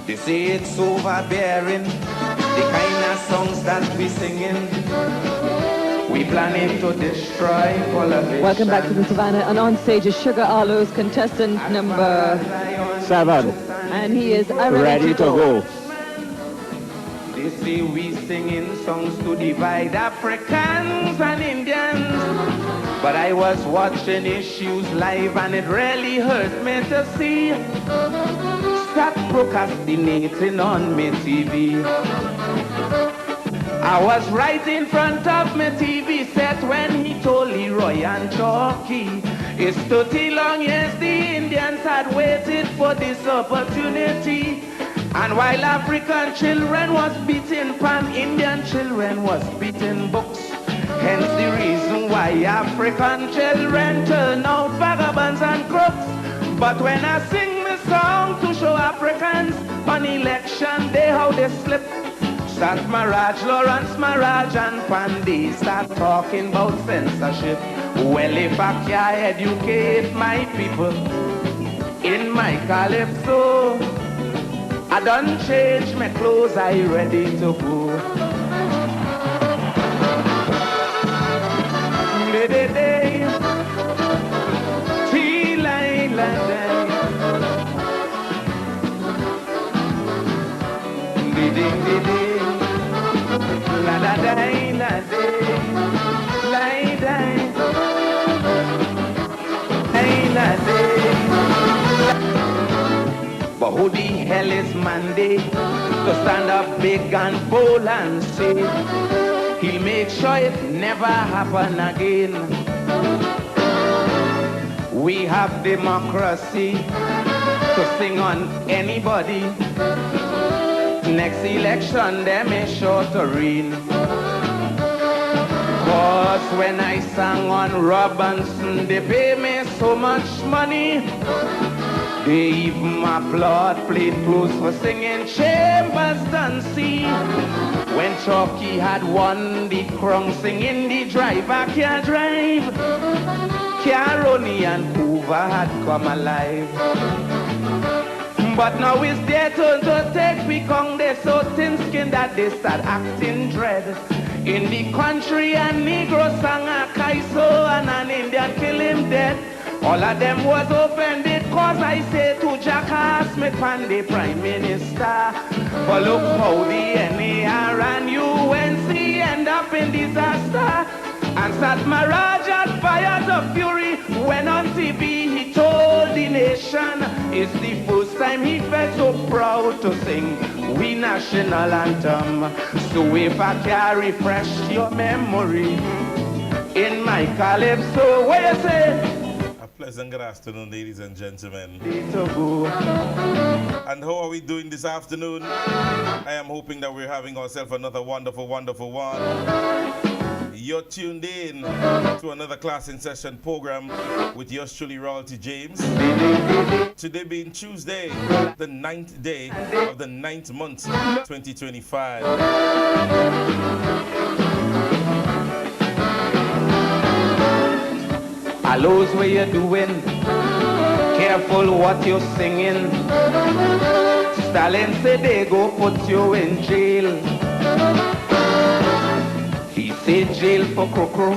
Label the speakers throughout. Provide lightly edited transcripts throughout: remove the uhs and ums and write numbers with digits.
Speaker 1: They say it's overbearing, the kind of songs that we singing. We planning to destroy coalition.
Speaker 2: Welcome back to the Savannah, and on stage is Sugar Aloe's contestant number
Speaker 3: 7.
Speaker 2: And he is
Speaker 3: ready to go.
Speaker 1: They say we singing songs to divide Africans and Indians. But I was watching issues live and it really hurt me to see. Stop procrastinating on me TV. I was right in front of my TV set when he told Leroy and Chalky it's 30 long years the Indians had waited for this opportunity. And while African children was beating pan, Indian children was beating books. Hence the reason why African children turn out vagabonds and crooks. But when I sing the song to show Africans on election day how they slip, start Maraj, Lawrence Maraj and Pandey start talking about censorship. Well, if I can educate my people in my calypso, I done change my clothes, I ready to go. Day, tea line, la da day, la day, la day. But who the hell is Monday to stand up big and bold and say he'll make sure it never happen again? We have democracy to sing on anybody. Next election, them is sure to reign. Cause when I sang on Robinson, they pay me so much money. They even applaud plain clothes for singing Chambers Dancy. When Chalky had won the crown singing the driver can't drive, Caroni and Hoover had come alive. But now it's their turn to take Picong. They're so thin-skinned that they start acting dread. In the country, a Negro sang a Kaiso and an Indian kill him dead. All of them was offended cause I say to Jackass Smith and the Prime Minister. But look how the NAR and UNC end up in disaster. And Satmaraj had fired of fury when on TV he told the nation it's the first time he felt so proud to sing we national anthem. So if I can refresh your memory in my calypso, what you say?
Speaker 4: Pleasant good afternoon, ladies and gentlemen. And how are we doing this afternoon? I am hoping that we're having ourselves another wonderful, wonderful one. You're tuned in to another class in session program with yours truly, Royalty James. Today being Tuesday, the 9th day of the 9th month, 2025.
Speaker 1: Aloes, what you doing? Careful what you're singing. Stalin said they go put you in jail. He said jail for crocro,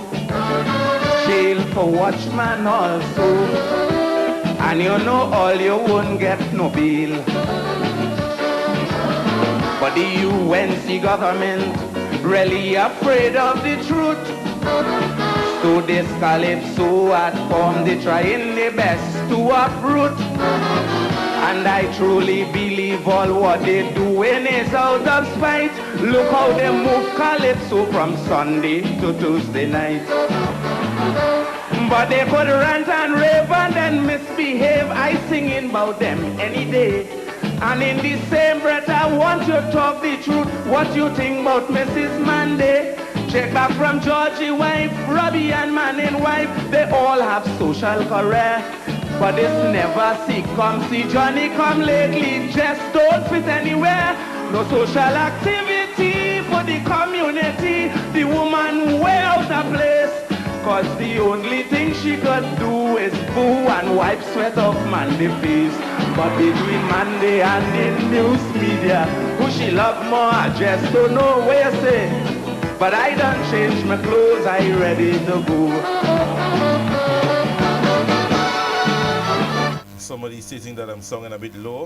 Speaker 1: jail for watchman also. And you know all you won't get no bail. But the UNC government really afraid of the truth. So this calypso at form, they trying their best to uproot. And I truly believe all what they doing is out of spite. Look how they move calypso from Sunday to Tuesday night. But they could rant and rave and then misbehave. I singing about them any day. And in the same breath I want you to talk the truth. What you think about Mrs. Monday? Check back from Georgie wife, Robbie and Manning wife. They all have social career. But this never see come see Johnny come lately. Just don't fit anywhere. No social activity for the community. The woman way out of place. Cause the only thing she could do is boo and wipe sweat off Mandy's face. But between Monday and the news media, who she love more, I just don't know where you say. But I done change my clothes, I ready to go.
Speaker 4: Somebody stating that I'm singing a bit low.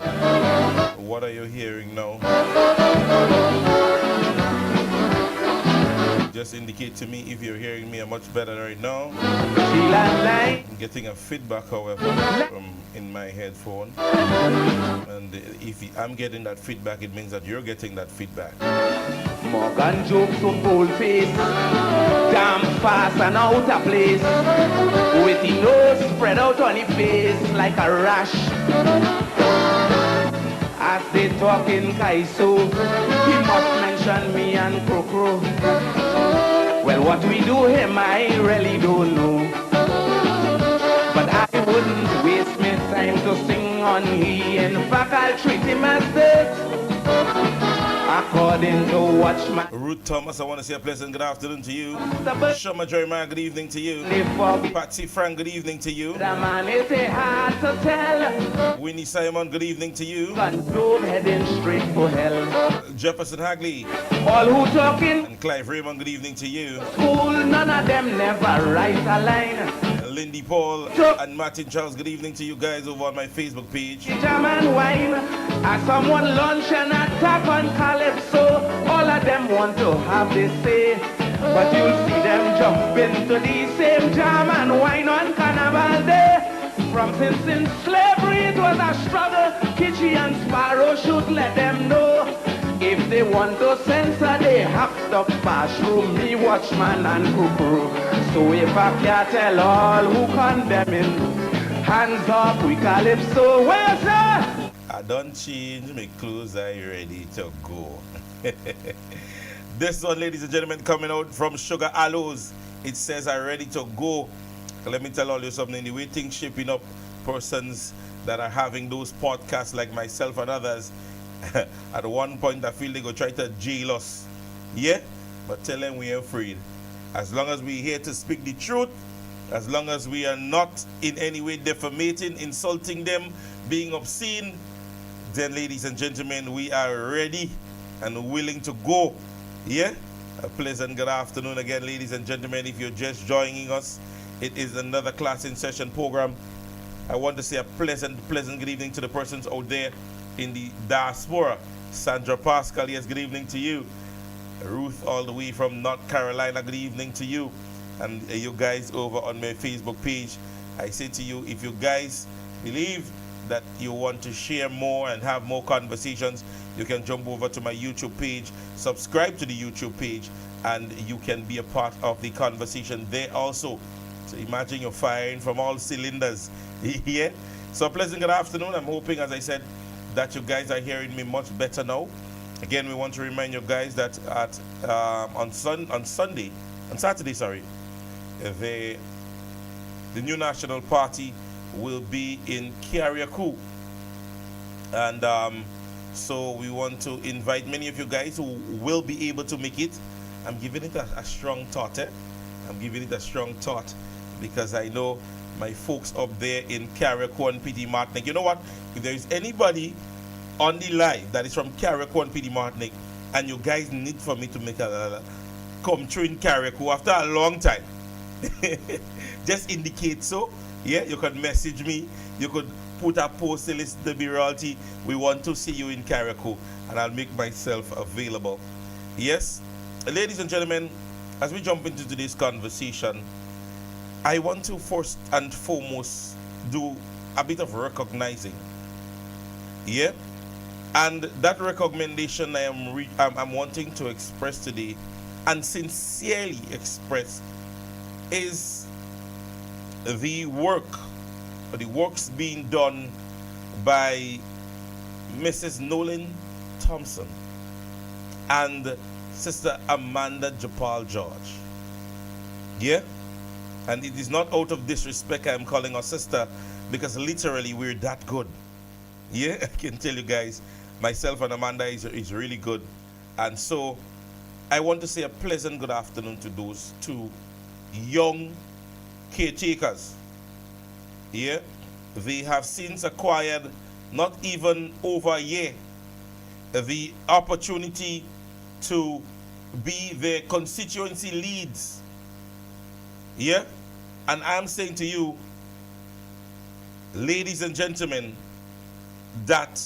Speaker 4: What are you hearing now? Just indicate to me if you're hearing me much better right now. I'm getting a feedback, however, from in my headphone. And if I'm getting that feedback, it means that you're getting that feedback.
Speaker 1: Morgan jokes so bold face, damn fast and out of place, with the nose spread out on his face like a rash. As they talk in Kaiso, he must mention me and Krokro. Well, what we do him, I really don't know. But I wouldn't waste my time to sing on he. In fact, I'll treat him as this. According to Watchman.
Speaker 4: Ruth Thomas, I want to say a pleasant good afternoon to you. Shoma Jeremiah, good evening to you. Patsy Frank, good evening to you.
Speaker 1: The man is hard to tell.
Speaker 4: Winnie Simon, good evening to you.
Speaker 1: Control heading straight for hell.
Speaker 4: Jefferson Hagley.
Speaker 1: All who talking.
Speaker 4: And Clive Raymond, good evening to you.
Speaker 1: School, none of them never write a line.
Speaker 4: Lindy Paul and Martin Charles, good evening to you guys over on my Facebook page.
Speaker 1: Jam and wine, as someone lunch and attack on Calypso. All of them want to have this say, but you'll see them jump into the same jam and wine on Carnival Day. From since in slavery it was a struggle, Kitchi and Sparrow should let them know. If they want to censor, they have to pass through me, Watchman and Kukuru. So if I can't tell all who condemning, hands up, we Calypso, where's that?
Speaker 4: I don't change my clothes, I ready to go. This one, ladies and gentlemen, coming out from Sugar Aloes. It says I ready to go. Let me tell all you something, the way things shaping up, persons that are having those podcasts like myself and others, at one point I feel they go try to jail us. Yeah? But tell them we ain't afraid. As long as we're here to speak the truth, as long as we are not in any way defamating, insulting them, being obscene, then ladies and gentlemen, we are ready and willing to go. Yeah? A pleasant good afternoon again, ladies and gentlemen. If you're just joining us, it is another class in session program. I want to say a pleasant good evening to the persons out there in the diaspora. Sandra Pascal, yes, good evening to you. Ruth, all the way from North Carolina, good evening to you. And you guys over on my Facebook page, I say to you, if you guys believe that you want to share more and have more conversations, you can jump over to my YouTube page, subscribe to the YouTube page, and you can be a part of the conversation there also. So imagine you're firing from all cylinders. Yeah? So pleasant good afternoon. I'm hoping, as I said, that you guys are hearing me much better now. Again, we want to remind you guys that on Saturday, the new National Party will be in Carriacou. And so we want to invite many of you guys who will be able to make it. I'm giving it a strong thought. I'm giving it a strong thought because I know my folks up there in Carriacou and PD Martinique. You know what? If there is anybody on the live that is from Carriacou and PD Martinique and you guys need for me to make a come through in Carriacou after a long time, just indicate so. Yeah, you could message me. You could put a post to list to be royalty. We want to see you in Carriacou and I'll make myself available. Yes, ladies and gentlemen, as we jump into today's conversation, I want to first and foremost do a bit of recognizing. Yeah? And that recommendation I'm wanting to express today and sincerely express is the works being done by Mrs. Nolan Thompson and Sister Amanda Japal George. Yeah? And it is not out of disrespect I'm calling her sister, because literally we're that good. Yeah, I can tell you guys, myself and Amanda is really good. And so I want to say a pleasant good afternoon to those two young caretakers. Yeah, they have since acquired not even over a year, the opportunity to be their constituency leads. Yeah? And I'm saying to you, ladies and gentlemen, that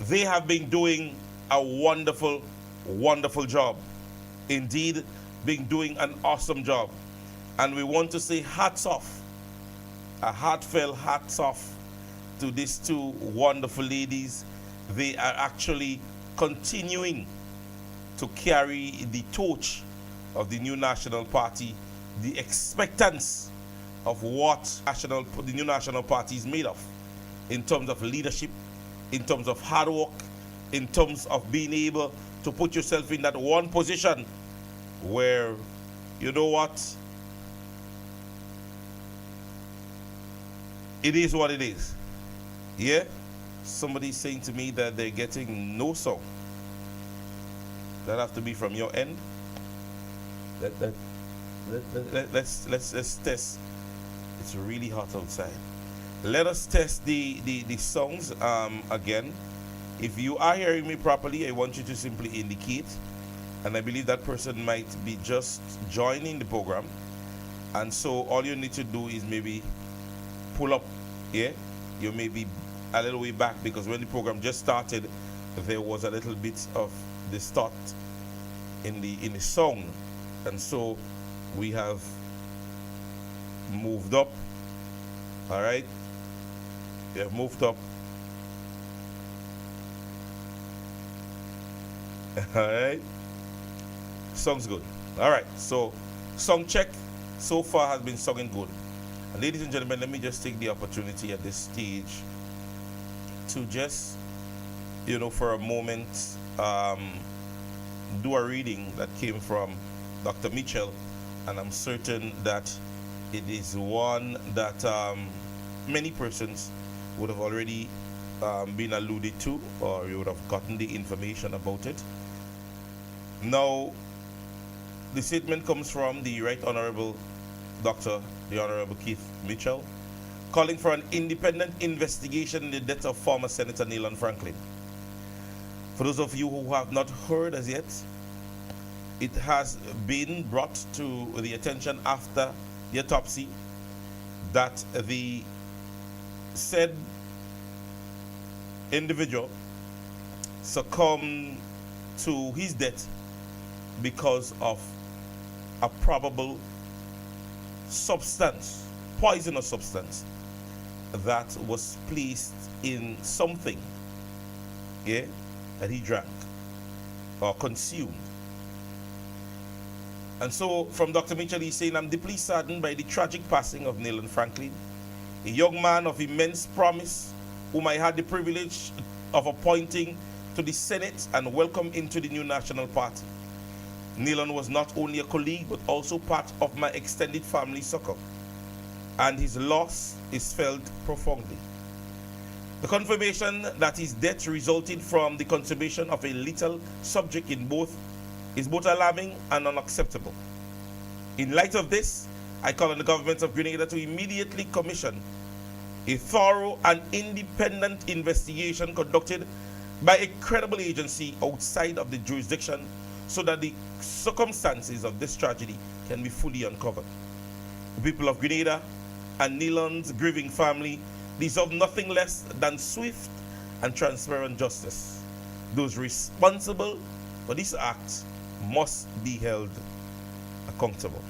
Speaker 4: they have been doing a wonderful, wonderful job. Indeed, been doing an awesome job. And we want to say hats off, a heartfelt hats off to these two wonderful ladies. They are actually continuing to carry the torch of the new National Party, the expectance of what the new National Party is made of in terms of leadership, in terms of hard work, in terms of being able to put yourself in that one position where, you know what, it is what it is. Yeah? Somebody's saying to me that they're getting no song. That have to be from your end. Let's test. It's really hot outside. Let us test the songs again. If you are hearing me properly, I want you to simply indicate. And I believe that person might be just joining the program. And so all you need to do is maybe pull up. Yeah? You may be a little way back because when the program just started, there was a little bit of distort in the song. And so we have moved up. All right? We have moved up. All right? Song's good. All right. So, song check so far has been singing good. And ladies and gentlemen, let me just take the opportunity at this stage to just, you know, for a moment, do a reading that came from Dr. Mitchell. And I'm certain that it is one that many persons would have already been alluded to, or you would have gotten the information about it. Now, the statement comes from the Right Honorable Dr. the Honorable Keith Mitchell, calling for an independent investigation in the death of former Senator Neyland Franklin. For those of you who have not heard as yet, it has been brought to the attention after the autopsy that the said individual succumbed to his death because of a probable substance, poisonous substance, that was placed in something, yeah, that he drank or consumed. And so from Dr. Mitchell, he's saying, I'm deeply saddened by the tragic passing of Neyland Franklin, a young man of immense promise, whom I had the privilege of appointing to the Senate and welcome into the new National Party. Neyland was not only a colleague, but also part of my extended family circle, and his loss is felt profoundly. The confirmation that his death resulted from the consumption of a lethal subject is both alarming and unacceptable. In light of this, I call on the government of Grenada to immediately commission a thorough and independent investigation conducted by a credible agency outside of the jurisdiction so that the circumstances of this tragedy can be fully uncovered. The people of Grenada and Neyland's grieving family deserve nothing less than swift and transparent justice. Those responsible for this act must be held accountable.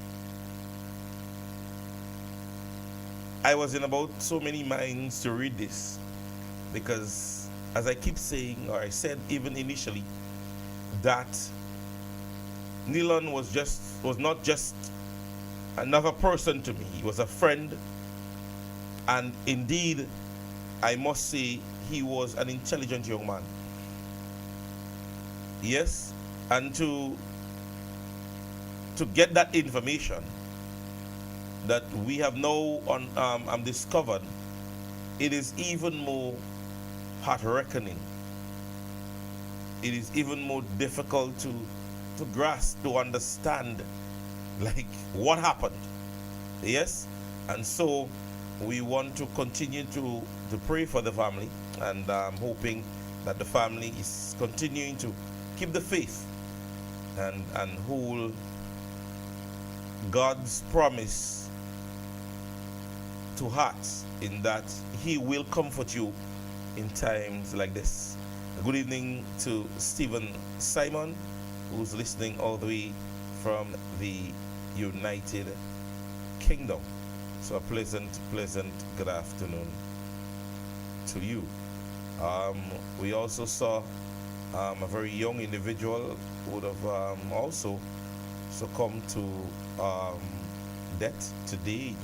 Speaker 4: I was in about so many minds to read this because, as I keep saying, or I said even initially, that Neyland was not just another person to me. He was a friend, and indeed, I must say, he was an intelligent young man. Yes, and to get that information that we have now discovered, it is even more heart-reckoning. It is even more difficult to grasp, to understand, like, what happened. Yes, and so we want to continue to pray for the family. and I'm hoping that the family is continuing to keep the faith and hold God's promise to heart, in that He will comfort you in times like this. Good evening to Stephen Simon, who's listening all the way from the United Kingdom. So a pleasant good afternoon to you. We also saw a very young individual who would have also succumbed to death today.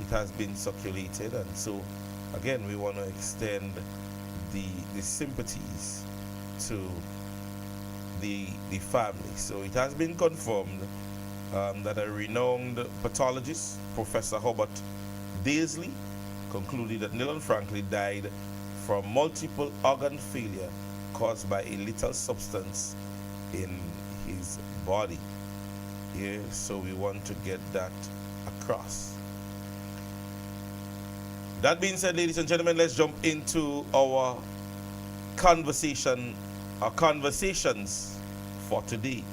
Speaker 4: It has been circulated, and so again we want to extend the sympathies to the family. So it has been confirmed that a renowned pathologist, Professor Hubert Daisley, concluded that Nillan Franklin died from multiple organ failure caused by a lethal substance in his body. Yeah, so we want to get that across. That being said, ladies and gentlemen, let's jump into our conversations for today.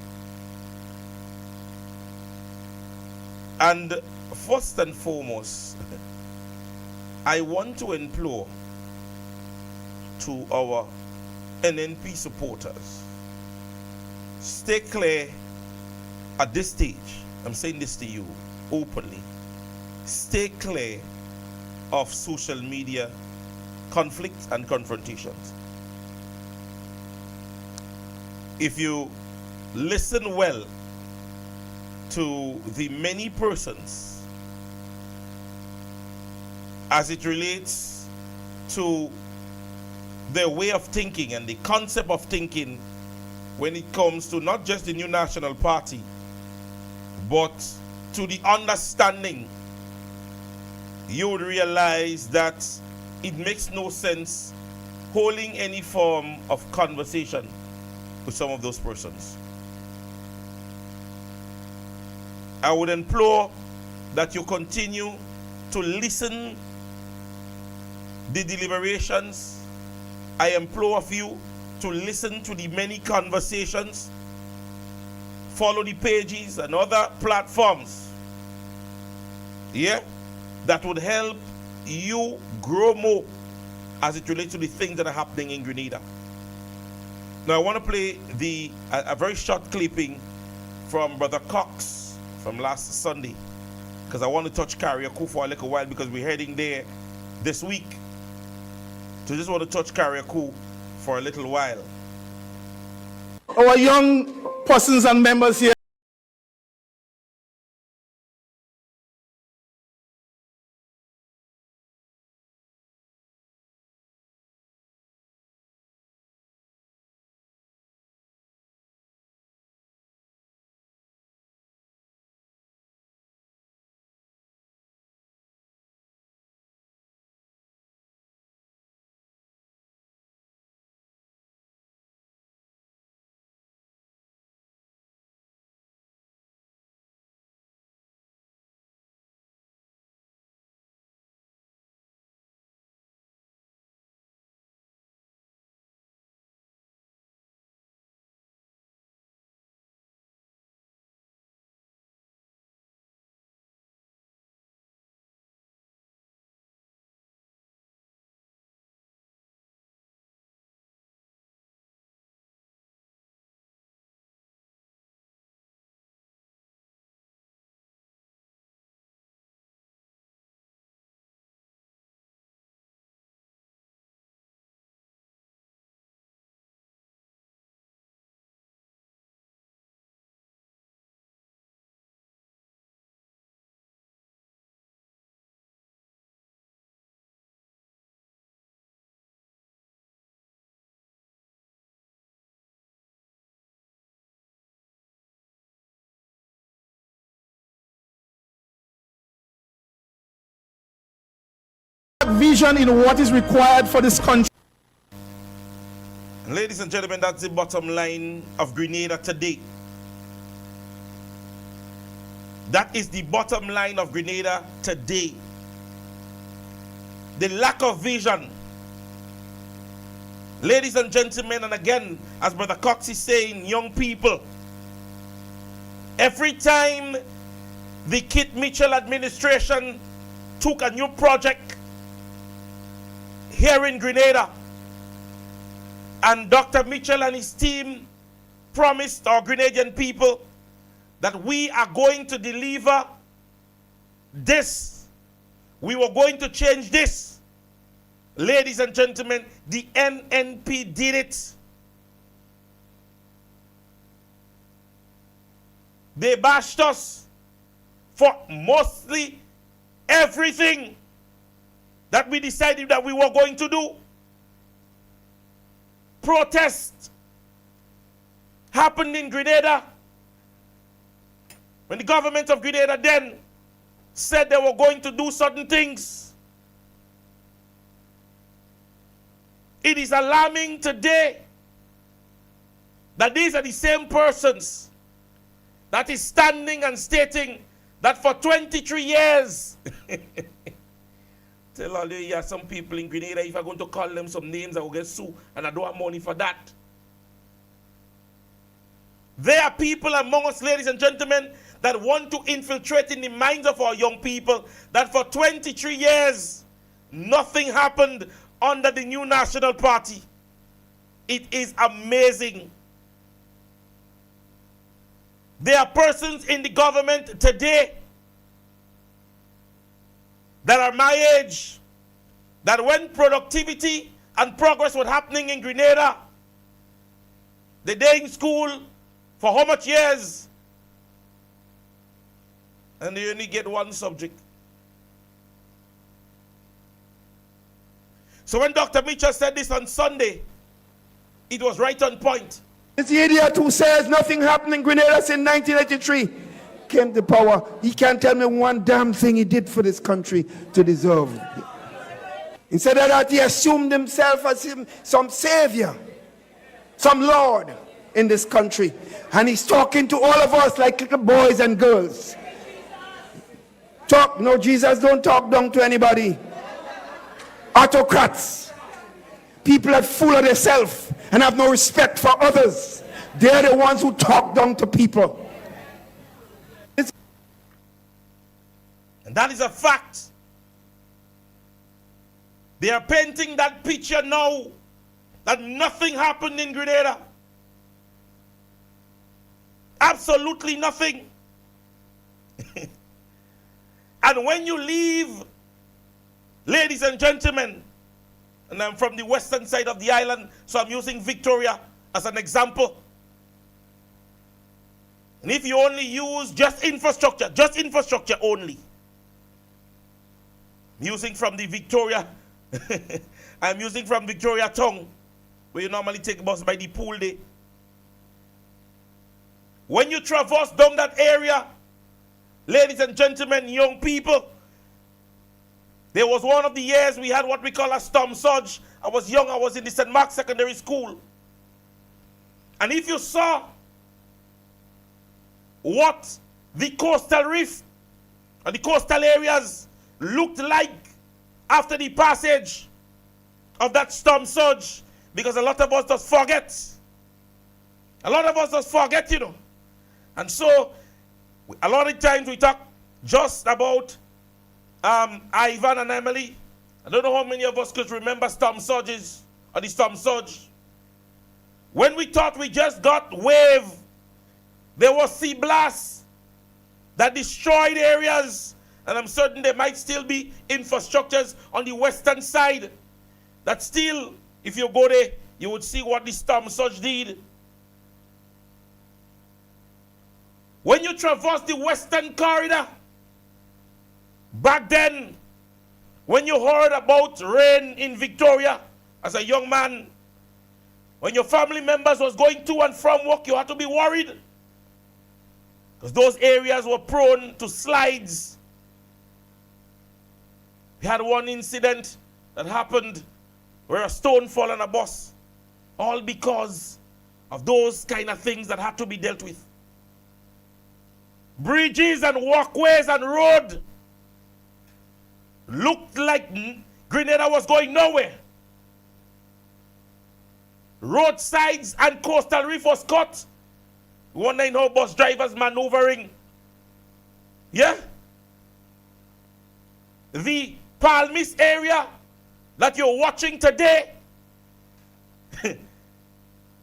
Speaker 4: And first and foremost, I want to implore to our NNP supporters, stay clear at this stage. I'm saying this to you openly. Stay clear of social media conflicts and confrontations. If you listen well to the many persons as it relates to their way of thinking and the concept of thinking when it comes to not just the New National Party, but to the understanding, you would realize that it makes no sense holding any form of conversation with some of those persons. I would implore that you continue to listen the deliberations. I implore of you to listen to the many conversations, follow the pages and other platforms, that would help you grow more as it relates to the things that are happening in Grenada. Now I want to play a very short clipping from Brother Cox from last Sunday, because I want to touch Carriacou for a little while, because we're heading there this week. So just want to touch Carriacou for a little while.
Speaker 5: Our young persons and members here, vision in what is required for this country.
Speaker 4: Ladies and gentlemen, that's the bottom line of Grenada today. That is the bottom line of Grenada today. The lack of vision Ladies and gentlemen, and again, as Brother Cox is saying, young people, every time the Kit Mitchell administration took a new project here in Grenada, and Dr. Mitchell and his team promised our Grenadian people that we are going to deliver this. We were going to change this. Ladies and gentlemen, the NNP did it. They bashed us for mostly everything that we decided that we were going to do. Protest happened in Grenada when the government of Grenada then said they were going to do certain things. It is alarming today that these are the same persons that is standing and stating that for 23 years, tell all you, some people in Grenada, if I'm going to call them some names, I will get sued, and I don't have money for that. There are people among us, ladies and gentlemen, that want to infiltrate in the minds of our young people that for 23 years, nothing happened under the new National Party. It is amazing. There are persons in the government today that are my age, that when productivity and progress was happening in Grenada, the day in school for how much years? And they only get one subject. So when Dr. Mitchell said this on Sunday, it was right on point.
Speaker 5: It's the idiot who says nothing happened in Grenada since 1983 came to power. He can't tell me one damn thing he did for this country to deserve. Instead of that, he assumed himself as some savior, some lord in this country. And he's talking to all of us like little boys and girls. Talk, no, Jesus don't talk down to anybody. Autocrats, people that full of themselves and have no respect for others, they're the ones who talk down to people.
Speaker 4: And that is a fact. They are painting that picture now that nothing happened in Grenada. Absolutely nothing. And when you leave, ladies and gentlemen, and I'm from the western side of the island, so I'm using Victoria as an example. And if you only use just infrastructure only, I'm using from the Victoria, I'm using from Victoria Town, where you normally take a bus by the pool day. When you traverse down that area, ladies and gentlemen, young people, there was one of the years we had what we call a storm surge. I was young, I was in the St. Mark's Secondary School. And if you saw what the coastal reef and the coastal areas looked like after the passage of that storm surge, because a lot of us just forget. A lot of us just forget, you know. And so, a lot of times we talk just about Ivan and Emily. I don't know how many of us could remember storm surges or the storm surge. When we thought we just got wave, there was sea blasts that destroyed areas, and I'm certain there might still be infrastructures on the western side that still, if you go there, you would see what the storm surge did. When you traverse the western corridor, back then, when you heard about rain in Victoria as a young man, when your family members was going to and from work, you had to be worried, because those areas were prone to slides. We had one incident that happened where a stone fell on a bus, all because of those kind of things that had to be dealt with. Bridges and walkways and road looked like Grenada was going nowhere. roadsides and coastal reef was cut. Wondering how bus drivers maneuvering. Yeah? The Palmis area that you're watching today,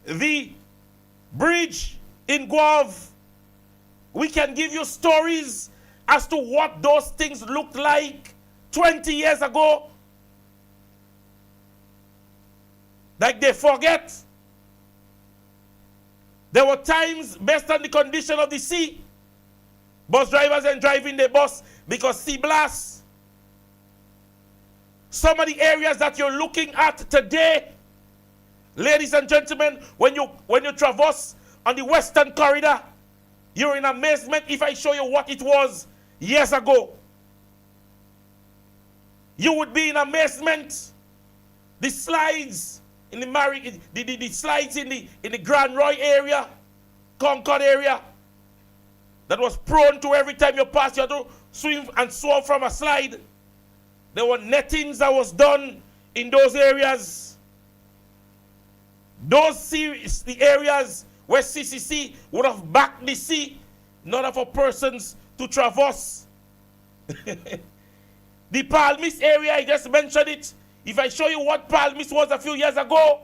Speaker 4: the bridge in Guave, we can give you stories as to what those things looked like 20 years ago. Like they forget. There were times, based on the condition of the sea, bus drivers ain't driving their bus because sea blasts. Some of the areas that you're looking at today, ladies and gentlemen, when you traverse on the Western Corridor, you're in amazement if I show you what it was years ago. You would be in amazement. The slides in the slides in the Grand Roy area, Concord area, that was prone to every time you pass, you had to swim and swim from a slide. There were nettings that was done in those areas. The areas where CCC would have backed the sea in order for persons to traverse. The Palmis area, I just mentioned it. If I show you what Palmis was a few years ago,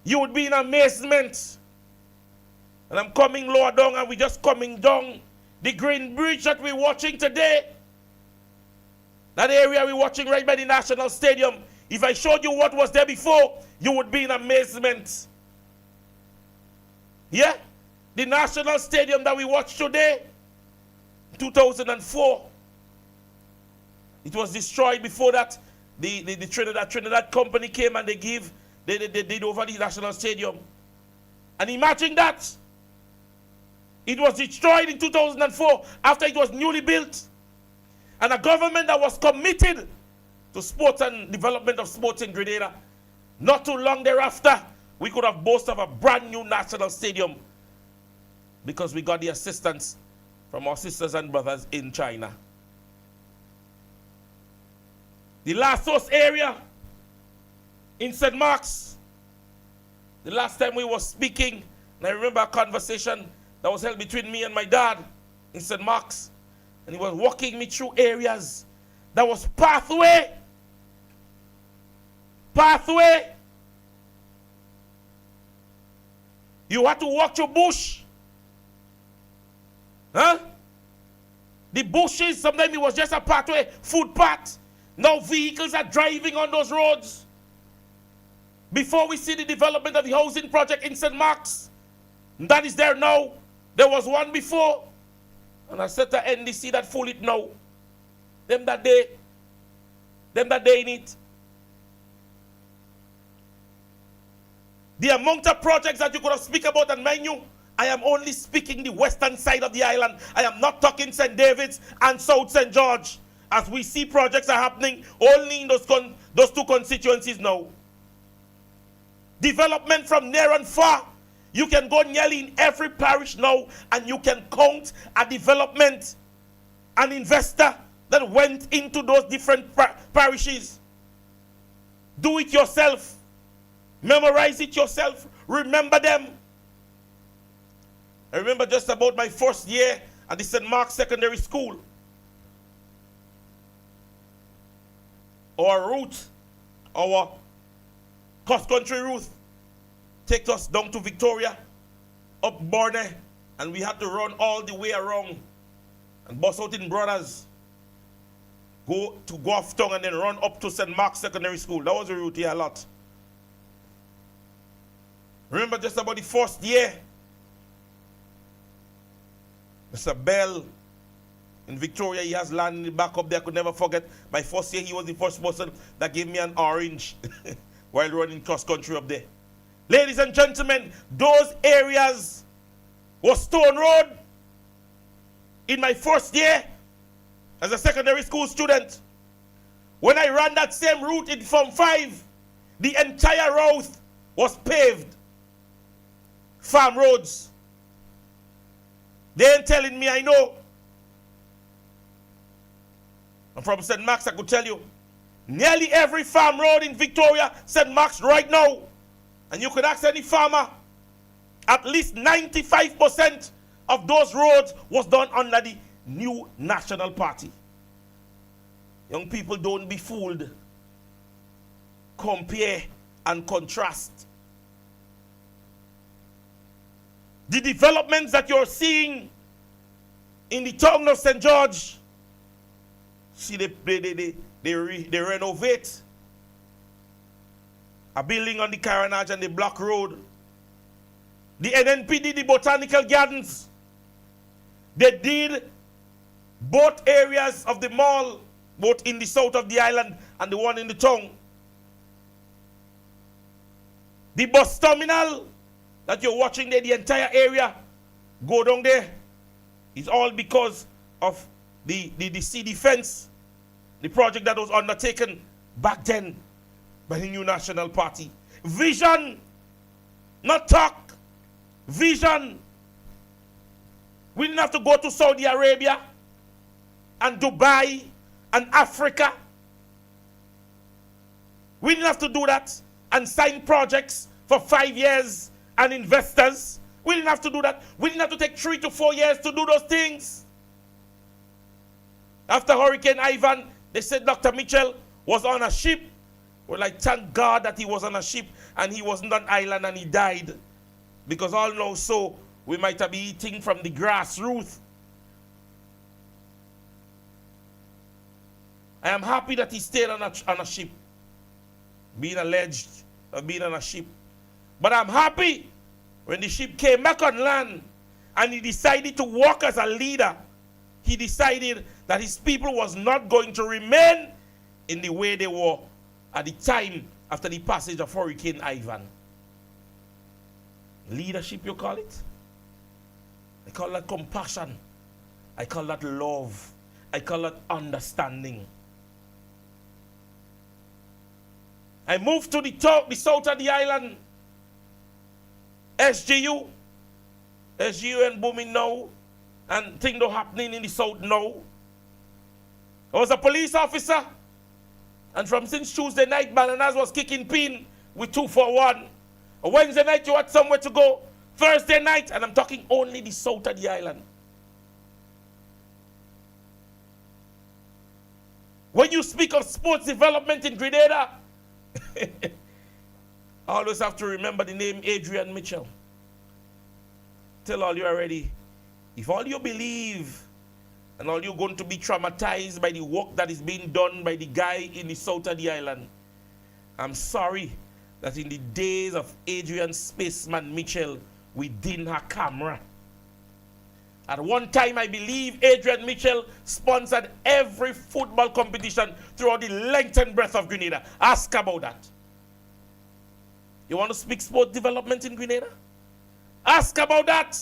Speaker 4: you would be in amazement. And I'm coming lower down, and we're just coming down the Green Bridge that we're watching today. That area we're watching right by the National Stadium. If I showed you what was there before, you would be in amazement. Yeah? The National Stadium that we watch today, 2004. It was destroyed. Before that, the Trinidad company came and they did over the National Stadium. And imagine that. It was destroyed in 2004 after it was newly built. And a government that was committed to sports and development of sports in Grenada. Not too long thereafter, we could have boasted of a brand new national stadium because we got the assistance from our sisters and brothers in China. The Lassos area in St. Mark's, the last time we were speaking, and I remember a conversation that was held between me and my dad in St. Mark's, and he was walking me through areas that was pathway. You had to walk through bush. Huh? The bushes, sometimes it was just a pathway, footpath. Now vehicles are driving on those roads. Before we see the development of the housing project in St. Mark's, that is there now. There was one before. And I said to NDC that fool it now. Them that day in it. The amount of projects that you could have speak about, and mind you, I am only speaking the western side of the island. I am not talking St. David's and South St. George. As we see projects are happening only in those two constituencies now. Development from near and far. You can go nearly in every parish now and you can count a development, an investor that went into those different parishes. Do it yourself. Memorize it yourself. Remember them. I remember just about my first year at the St. Mark's Secondary School. Our route, our cross-country route, take us down to Victoria, up Borne, and we had to run all the way around and bus out in Brothers, go to Goffstown and then run up to St. Mark's Secondary School. That was the route here a lot. Remember just about the first year, Mr. Bell in Victoria, he has land in the back up there. I could never forget. My first year, he was the first person that gave me an orange while running cross-country up there. Ladies and gentlemen, those areas were Stone Road in my first year as a secondary school student. When I ran that same route in Form 5, the entire route was paved. Farm roads. They ain't telling me, I know. And from St. Mark's, I could tell you, Nearly every farm road in Victoria, St. Mark's right now, and you could ask any farmer, at least 95% of those roads was done under the new National Party. Young people, don't be fooled. Compare and contrast. The developments that you're seeing in the town of St. George, see, they renovate a building on the Carenage and the Block Road. The NNP did the Botanical Gardens. They did both areas of the mall, both in the south of the island and the one in the town. The bus terminal that you're watching there, the entire area, go down there. It's all because of the sea defense, the project that was undertaken back then by the new National Party. Vision, not talk. Vision. We didn't have to go to Saudi Arabia and Dubai and Africa. We didn't have to do that and sign projects for 5 years and investors. We didn't have to do that. We didn't have to take 3 to 4 years to do those things. After Hurricane Ivan, they said Dr. Mitchell was on a ship. We're like, thank God that he was on a ship and he wasn't on island and he died. Because all know so, we might have been eating from the grassroots. I am happy that he stayed on a ship, being alleged of being on a ship. But I'm happy when the ship came back on land and he decided to work as a leader. He decided that his people was not going to remain in the way they were at the time after the passage of Hurricane Ivan. Leadership, you call it? I call that compassion. I call that love. I call that understanding. I moved to the south of the island. SGU and booming now, and things are happening in the south now. I was a police officer, and from since Tuesday night, Bananas was kicking pin with 241. A Wednesday night, you had somewhere to go. Thursday night, and I'm talking only the south of the island. When you speak of sports development in Grenada, I always have to remember the name Adrian Mitchell. Tell all you already, if all you believe and all you're going to be traumatized by the work that is being done by the guy in the south of the island, I'm sorry that in the days of Adrian Spaceman Mitchell, we didn't have camera. At one time, I believe Adrian Mitchell sponsored every football competition throughout the length and breadth of Grenada. Ask about that. You want to speak sport development in Grenada? Ask about that.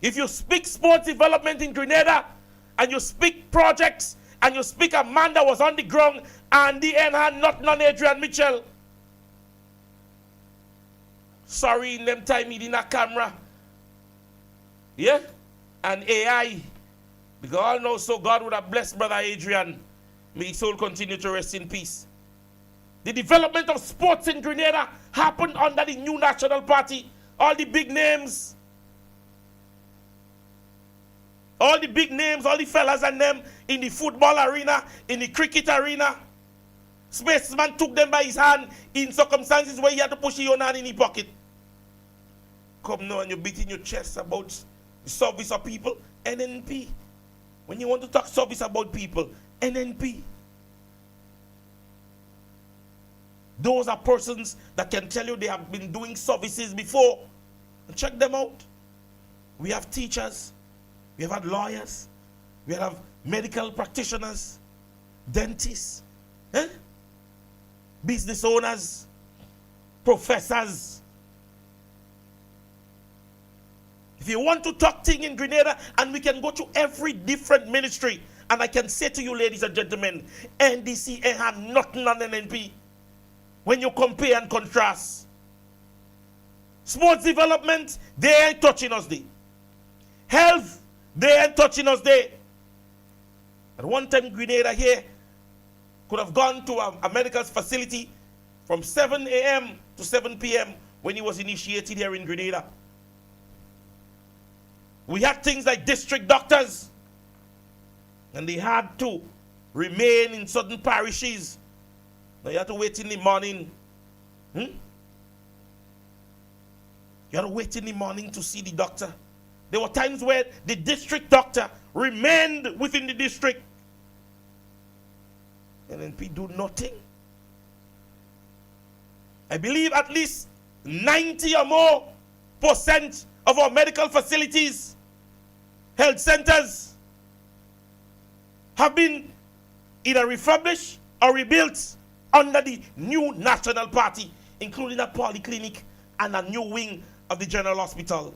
Speaker 4: If you speak sport development in Grenada, and you speak projects, and you speak a man that was on the ground, and the end had not none Adrian Mitchell. Sorry, in them time he didn't have camera. Yeah? And AI. Because all know so God would have blessed Brother Adrian. May his soul continue to rest in peace. The development of sports in Grenada happened under the new National Party. All the big names. All the big names, all the fellas and them in the football arena, in the cricket arena. Spaceman took them by his hand in circumstances where he had to push his own hand in his pocket. Come now and you're beating your chest about the service of people. NNP. When you want to talk service about people, NNP. Those are persons that can tell you they have been doing services before. And check them out. We have teachers. We have had lawyers. We have medical practitioners. Dentists. Business owners. Professors. If you want to talk thing in Grenada, and we can go to every different ministry, and I can say to you, ladies and gentlemen, NDC ain't have nothing on NNP. When you compare and contrast. Sports development, they ain't touching us there. Health, they ain't touching us there. At one time, Grenada here could have gone to a medical facility from 7 a.m. to 7 p.m. when he was initiated here in Grenada. We had things like district doctors, and they had to remain in certain parishes. Now you had to wait in the morning. You had to wait in the morning to see the doctor. There were times where the district doctor remained within the district. NNP do nothing. I believe at least 90 or more % of our medical facilities, health centers, have been either refurbished or rebuilt under the new National Party, including a polyclinic and a new wing of the General Hospital.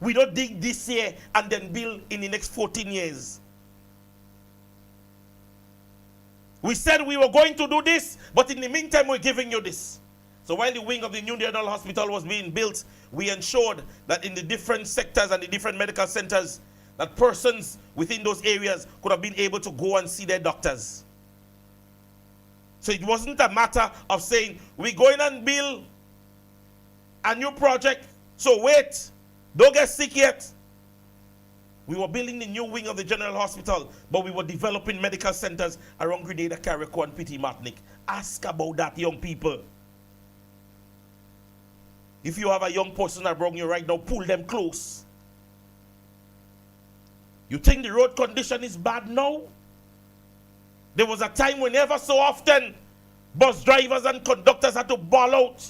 Speaker 4: We don't dig this year and then build in the next 14 years. We said we were going to do this, but in the meantime, we're giving you this. So while the wing of the new General Hospital was being built, we ensured that in the different sectors and the different medical centers, that persons within those areas could have been able to go and see their doctors. So it wasn't a matter of saying, we're going and build a new project, so wait, don't get sick yet. We were building the new wing of the General Hospital, but we were developing medical centers around Grenada, Carriacou, and Petit Martinique. Ask about that, young people. If you have a young person around you right now, pull them close. You think the road condition is bad now? There was a time whenever so often bus drivers and conductors had to ball out.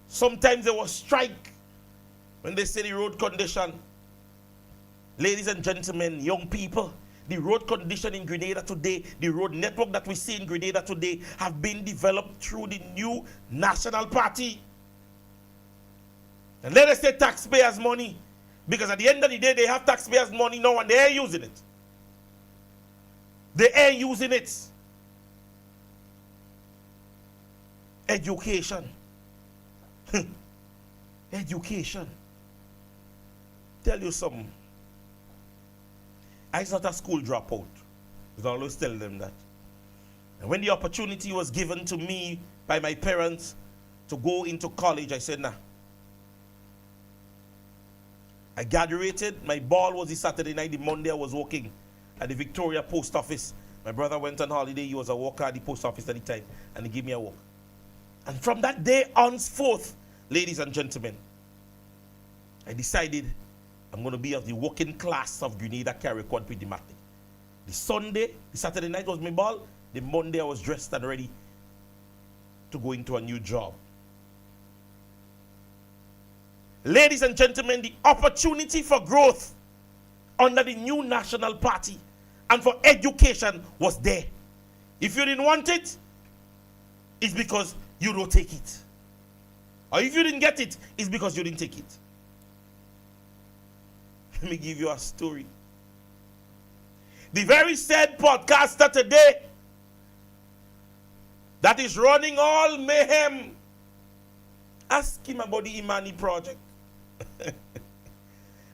Speaker 4: Sometimes there was strike when they say the road condition. Ladies and gentlemen, young people, the road condition in Grenada today, the road network that we see in Grenada today have been developed through the new National Party. And let us say taxpayers' money, because at the end of the day, they have taxpayers' money now and they are using it. They are using it. Education. Education. Tell you something. I was not a school dropout. I always tell them that. And when the opportunity was given to me by my parents to go into college, I said, nah. I graduated. My ball was the Saturday night. The Monday I was working at the Victoria Post Office. My brother went on holiday. He was a worker at the post office at the time. And he gave me a work. And from that day on forth, ladies and gentlemen, I decided I'm going to be of the working class of Grenada, Carriacou, and Petit Martinique. The Saturday night was my ball. The Monday I was dressed and ready to go into a new job. Ladies and gentlemen, the opportunity for growth under the new National Party and for education was there. If you didn't want it, it's because you don't take it. Or if you didn't get it, it's because you didn't take it. Let me give you a story. The very said podcaster today that is running all mayhem, ask him about the Imani project.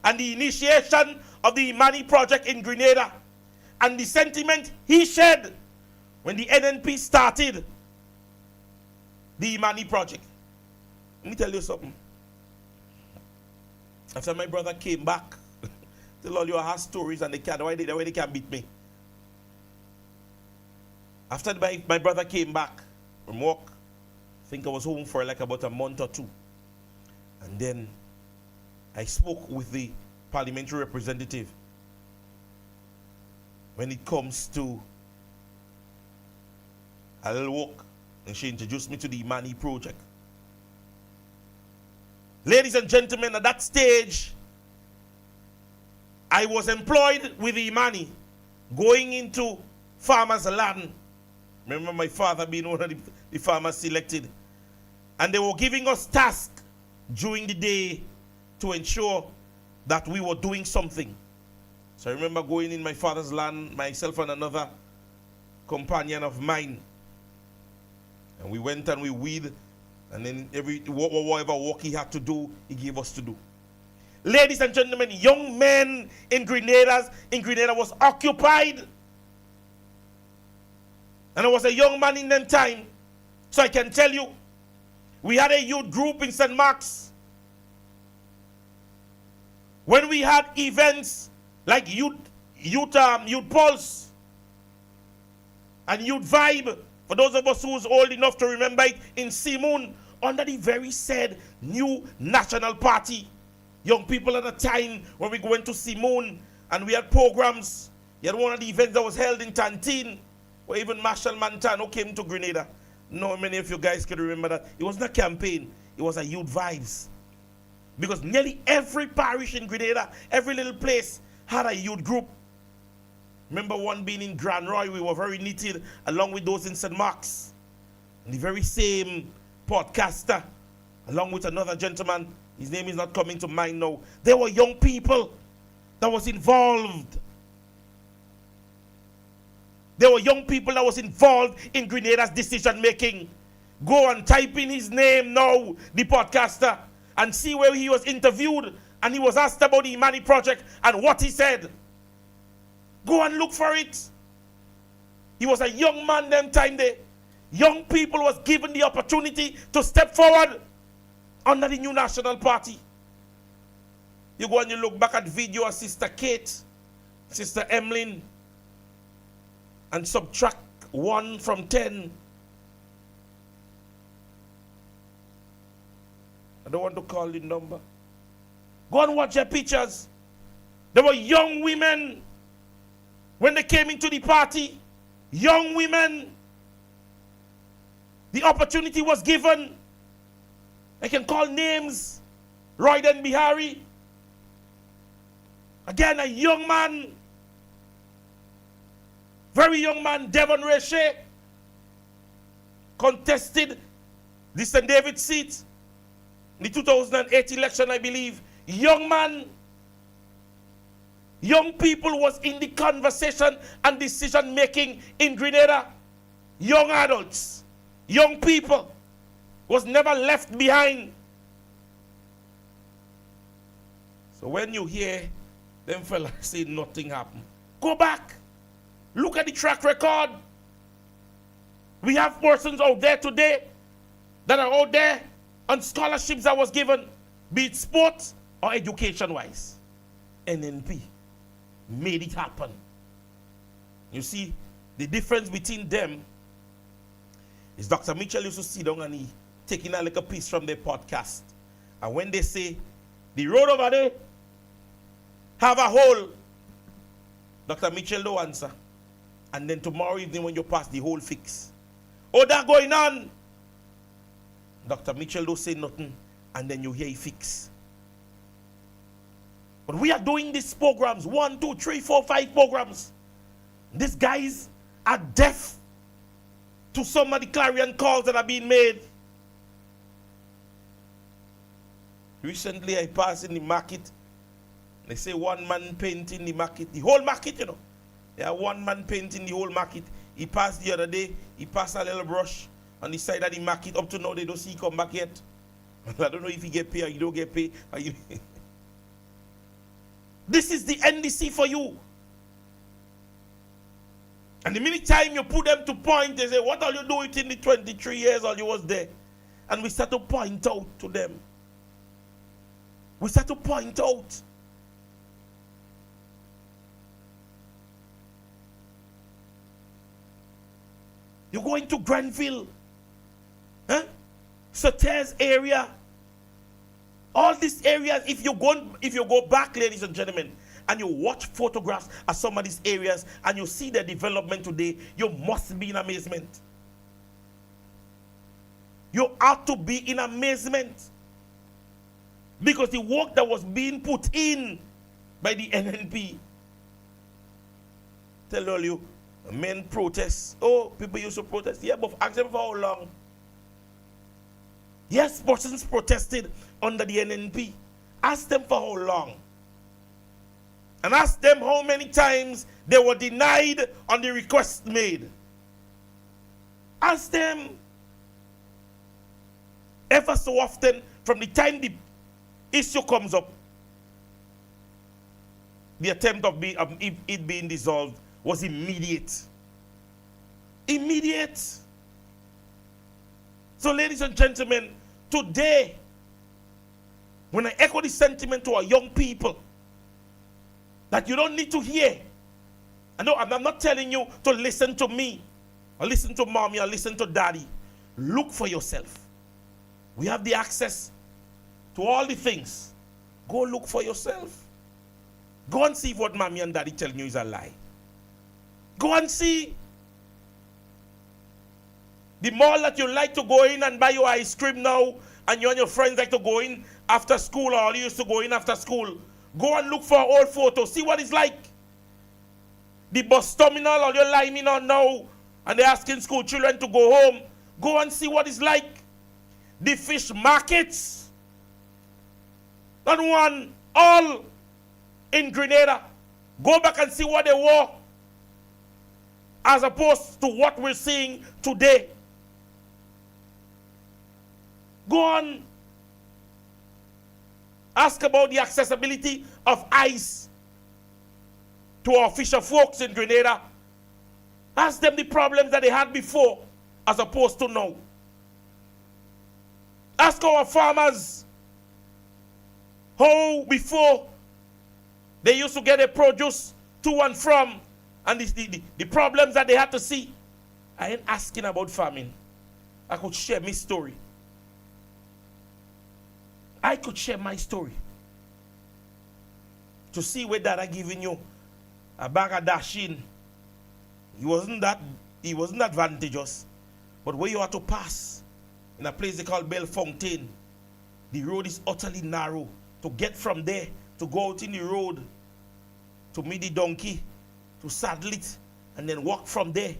Speaker 4: And the initiation of the Imani project in Grenada and the sentiment he shared when the NNP started the Imani project. Let me tell you something. After my brother came back, tell all you have stories and they can't beat me. After my brother came back from work, I think I was home for like about a month or two. And then I spoke with the parliamentary representative when it comes to a little work, and she introduced me to the Imani project. Ladies and gentlemen, at that stage, I was employed with the Imani, going into farmers' land. Remember my father being one of the farmers selected. And they were giving us tasks during the day to ensure that we were doing something. So I remember going in my father's land, myself and another companion of mine. And we went and we weed, and then whatever work he had to do, he gave us to do. Ladies and gentlemen, young men in Grenada was occupied And I was a young man in them time. So I can tell you, we had a youth group in St. Mark's. When we had events like Youth Pulse and Youth Vibe, for those of us who's old enough to remember it, in Simoon, under the very said new national party. Young people at the time when we went to Simoon and we had programs. You had one of the events that was held in Tantine, where even Marshal Montano came to Grenada. No, many of you guys can remember that. It wasn't a campaign, it was a Youth Vibes. Because nearly every parish in Grenada, every little place had a youth group. Remember one being in Grand Roy, we were very knitted along with those in St. Mark's. And the very same podcaster, along with another gentleman, his name is not coming to mind now. There were young people that was involved. There were young people that was involved in Grenada's decision making. Go and type in his name now, the podcaster, and see where he was interviewed and he was asked about the Imani project and what he said. Go and look for it. He was a young man them time there. Young people was given the opportunity to step forward under the new national party. You go and you look back at video of Sister Kate, Sister Emlyn, and subtract 1 from 10. I don't want to call the number. Go and watch their pictures. There were young women when they came into the party. Young women. The opportunity was given. I can call names. Royden Bihari. Again, a young man. Very young man, Devon Reshe, contested the St. David seat in the 2008 election, I believe. Young man. Young people was in the conversation and decision making in Grenada. Young adults. Young people was never left behind. So when you hear them fellas say nothing happened, go back. Look at the track record. We have persons out there today that are out there on scholarships that was given, be it sports or education-wise. NNP made it happen. You see, the difference between them is Dr. Mitchell used to sit down and he taking a little piece from their podcast. And when they say, the road over there have a hole, Dr. Mitchell don't answer. And then tomorrow evening when you pass, the hole fix. Oh, that going on. Dr. Mitchell don't say nothing. And then you hear he fix. But we are doing these programs, 1, 2, 3, 4, 5 programs. These guys are deaf to some of the clarion calls that are being made. Recently I passed in the market. They say one man painting the market, the whole market, you know. There are one man painting the whole market. He passed the other day, he passed a little brush on the side of the market. Up to now, they don't see he come back yet. I don't know if he get paid or he don't get paid. This is the NDC for you. And the minute time you put them to point, they say, what are you doing in the 23 years all you was there? And we start to point out to them. We start to point out. You go into Grenville, Sauters area, all these areas. If you go back, ladies and gentlemen, and you watch photographs of some of these areas, and you see the development today, you must be in amazement. You ought to be in amazement, because the work that was being put in by the NNP. Tell all you. Men protest. Oh, people used to protest. Yeah, but ask them for how long. Yes, persons protested under the NNP. Ask them for how long. And ask them how many times they were denied on the request made. Ask them. Ever so often, from the time the issue comes up, the attempt of it being dissolved was immediate. Immediate. So, ladies and gentlemen, today, when I echo this sentiment to our young people, that you don't need to hear. I know I'm not telling you to listen to me, or listen to mommy, or listen to daddy. Look for yourself. We have the access to all the things. Go look for yourself. Go and see if what mommy and daddy telling you is a lie. Go and see. The mall that you like to go in and buy your ice cream now, and you and your friends like to go in after school, or you used to go in after school, go and look for old photos. See what it's like. The bus terminal, or you're lining on now, and they're asking school children to go home. Go and see what it's like. The fish markets. Not one, all in Grenada. Go back and see what they were, as opposed to what we're seeing today. Go on. Ask about the accessibility of ice to our fisher folks in Grenada. Ask them the problems that they had before as opposed to now. Ask our farmers how before they used to get their produce to and from, and the problems that they had to see. I ain't asking about farming. I could share my story. I could share my story. To see where Dada giving you a bag of dashing. He wasn't advantageous. But where you have to pass, in a place they call Bellefontaine, the road is utterly narrow. To get from there, to go out in the road, to meet the donkey, to saddle it, and then walk from there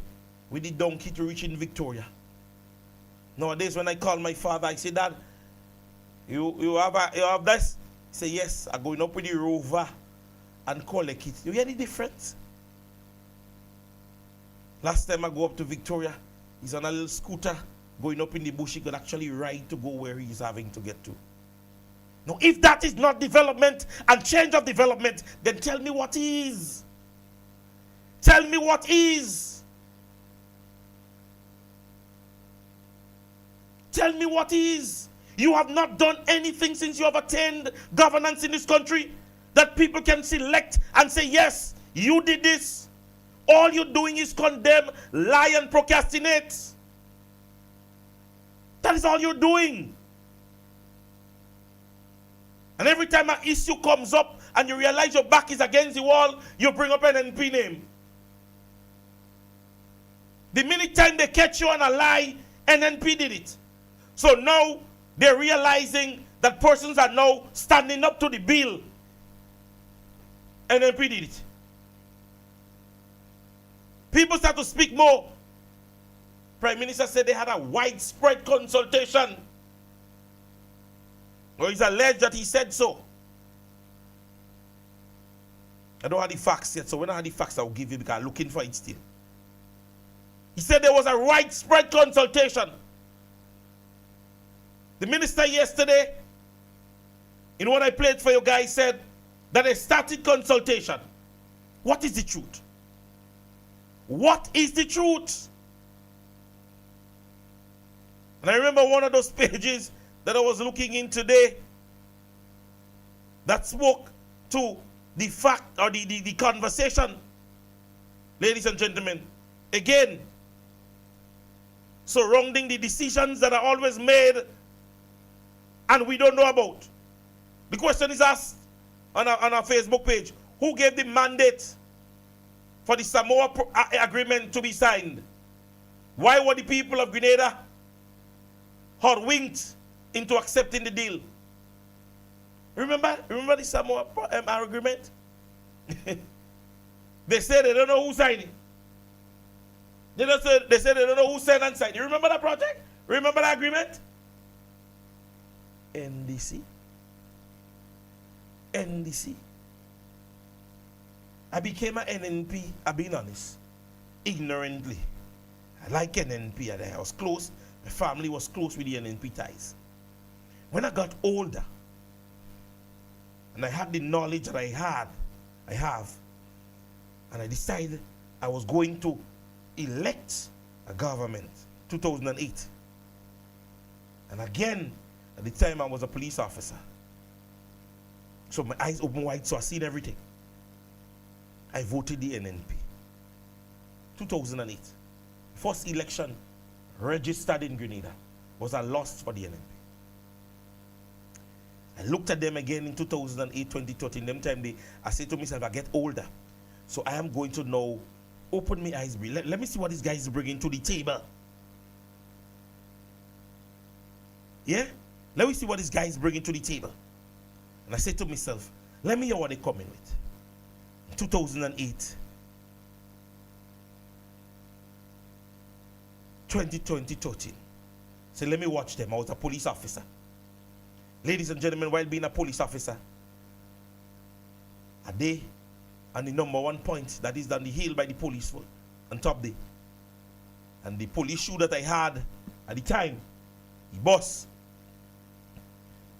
Speaker 4: with the donkey to reach in Victoria. Nowadays, when I call my father, I say, Dad, you have this? He say, yes, I'm going up with the rover and collect it. You hear the difference? Last time I go up to Victoria, he's on a little scooter going up in the bush. He could actually ride to go where he's having to get to. Now, if that is not development and change of development, then tell me what is. Tell me what is. Tell me what is. You have not done anything since you have attained governance in this country that people can select and say, yes, you did this. All you're doing is condemn, lie, and procrastinate. That is all you're doing. And every time an issue comes up and you realize your back is against the wall, you bring up an NP name. The minute time they catch you on a lie, NNP did it. So now they're realizing that persons are now standing up to the bill. NNP did it. People start to speak more. Prime Minister said they had a widespread consultation. Well, it's alleged that he said so. I don't have the facts yet, so when I have the facts, I'll give you because I'm looking for it still. He said there was a widespread consultation. The minister yesterday, in what I played for you guys, said that they started consultation. What is the truth? What is the truth? And I remember one of those pages that I was looking in today that spoke to the fact or the conversation, ladies and gentlemen, again, surrounding the decisions that are always made and we don't know about. The question is asked on our Facebook page, who gave the mandate for the Samoa agreement to be signed? Why were the people of Grenada hoodwinked into accepting the deal? Remember the Samoa agreement? They said they don't know who signed it. They said they don't know who signed and signed. You remember that project? Remember that agreement? NDC. I became an NNP, I'm being honest, ignorantly. I like NNP. I was close. My family was close with the NNP ties. When I got older, and I had the knowledge that I have, and I decided I was going to elect a government, 2008. And again, at the time I was a police officer. So my eyes open wide, so I seen everything. I voted the NNP. 2008. First election registered in Grenada was a loss for the NNP. I looked at them again in 2008, 2013. Them time I said to myself, I get older. So I am going to now open my eyes. Let me see what this guy is bringing to the table. Yeah? Let me see what this guy is bringing to the table. And I said to myself, let me hear what they're coming with. In 2008, 2013. So let me watch them. I was a police officer. Ladies and gentlemen, while being a police officer, a day and the number one point that is on the hill by the police on top there. And the police shoe that I had at the time, the boss.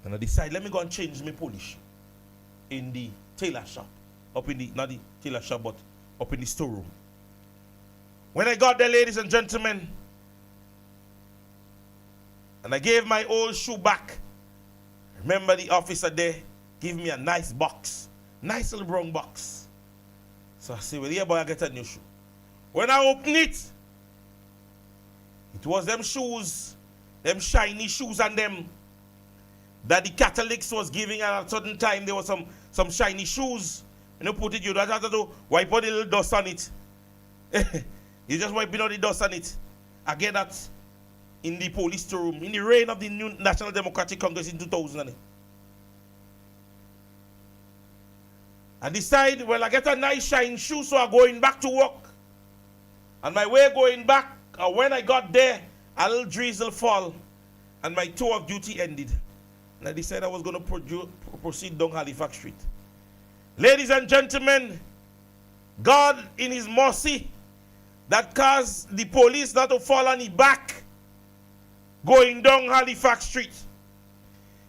Speaker 4: And I decided, let me go and change my police shoe in the tailor shop. Up in the, not the tailor shop, but up in the storeroom. When I got there, ladies and gentlemen, and I gave my old shoe back, remember the officer there gave me a nice box. Nice little brown box. So I said, well, yeah, boy, I get a new shoe. When I opened it, it was them shoes, them shiny shoes and them that the Catholics was giving at a certain time. There was some shiny shoes. And you put it, you don't have to wipe out the little dust on it. You just wiping out the dust on it. I get that in the police room, in the reign of the new National Democratic Congress in 2008. I decide, well, I get a nice shiny shoe, so I'm going back to work. And my way going back, when I got there, a little drizzle fall, and my tour of duty ended. And I decided I was going to proceed down Halifax Street. Ladies and gentlemen, God in his mercy that caused the police not to fall on his back going down Halifax Street.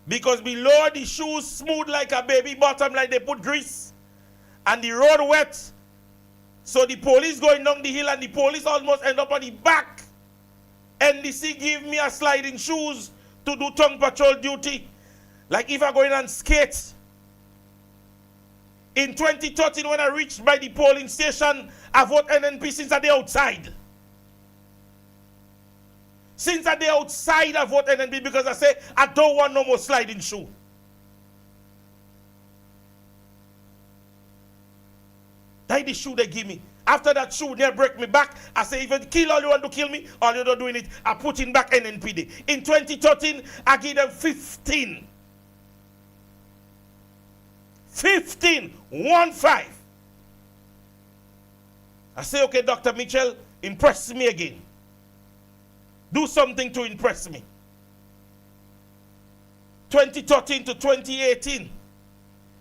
Speaker 4: Because below the shoes smooth like a baby bottom, like they put grease. And the road wet. So the police going down the hill and the police almost end up on the back. NDC give me a sliding shoes to do tongue patrol duty. Like if I go in and skate. In 2013, when I reached by the polling station, I vote NNP since I day outside. Since I day outside, I vote NNP because I say, I don't want no more sliding shoe. That's the shoe they give me. After that shoe, they break me back. I say, if you kill all you want to kill me, all you're not doing it, I put in back NNPD. In 2013, I give them 15. 15. 1-5. I say, okay, Dr. Mitchell, impress me again. Do something to impress me. 2013 to 2018,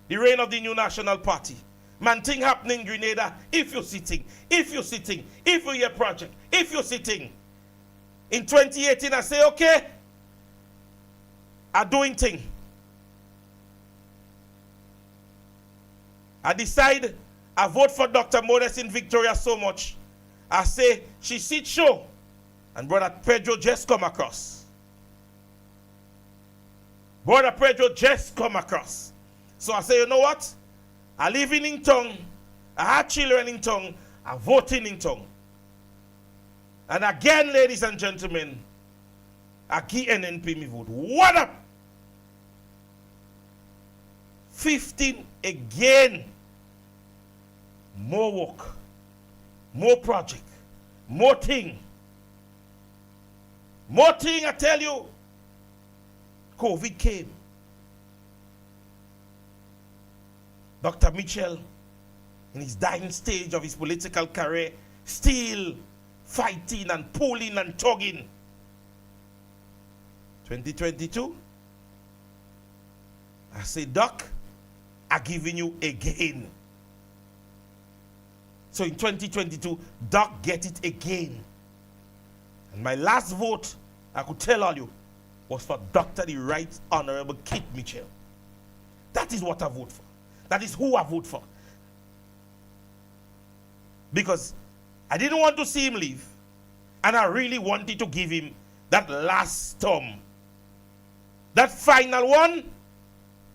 Speaker 4: the reign of the new National Party. Man, thing happening in Grenada, if you're sitting, if you hear project, if you're sitting. In 2018, I say, okay, I'm doing thing. I decide, I vote for Dr. Modest in Victoria so much. I say, she sit show. And Brother Pedro just come across. Brother Pedro just come across. So I say, you know what? I live in Tongue. I have children in Tongue. I vote in Tongue. And again, ladies and gentlemen, I give NNP me vote. What up? 15 again. More work. More project. More thing. More thing, I tell you. COVID came. Dr. Mitchell, in his dying stage of his political career, still fighting and pulling and tugging. 2022, I say, Doc, I'm giving you again. So in 2022, Doc get it again. And my last vote, I could tell all you, was for Dr. the Right Honorable Keith Mitchell. That is what I vote for. That is who I vote for. Because I didn't want to see him leave. And I really wanted to give him that last term. That final one,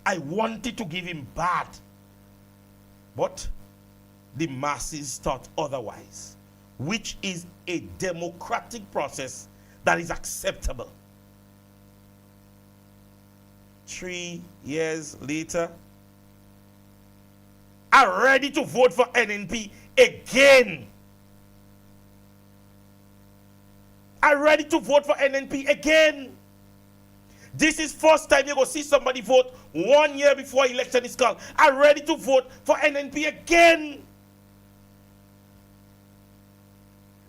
Speaker 4: I wanted to give him bad. But the masses thought otherwise, which is a democratic process that is acceptable. 3 years later, I'm ready to vote for NNP again. I'm ready to vote for NNP again. This is first time you go see somebody vote 1 year before election is called. I'm ready to vote for NNP again.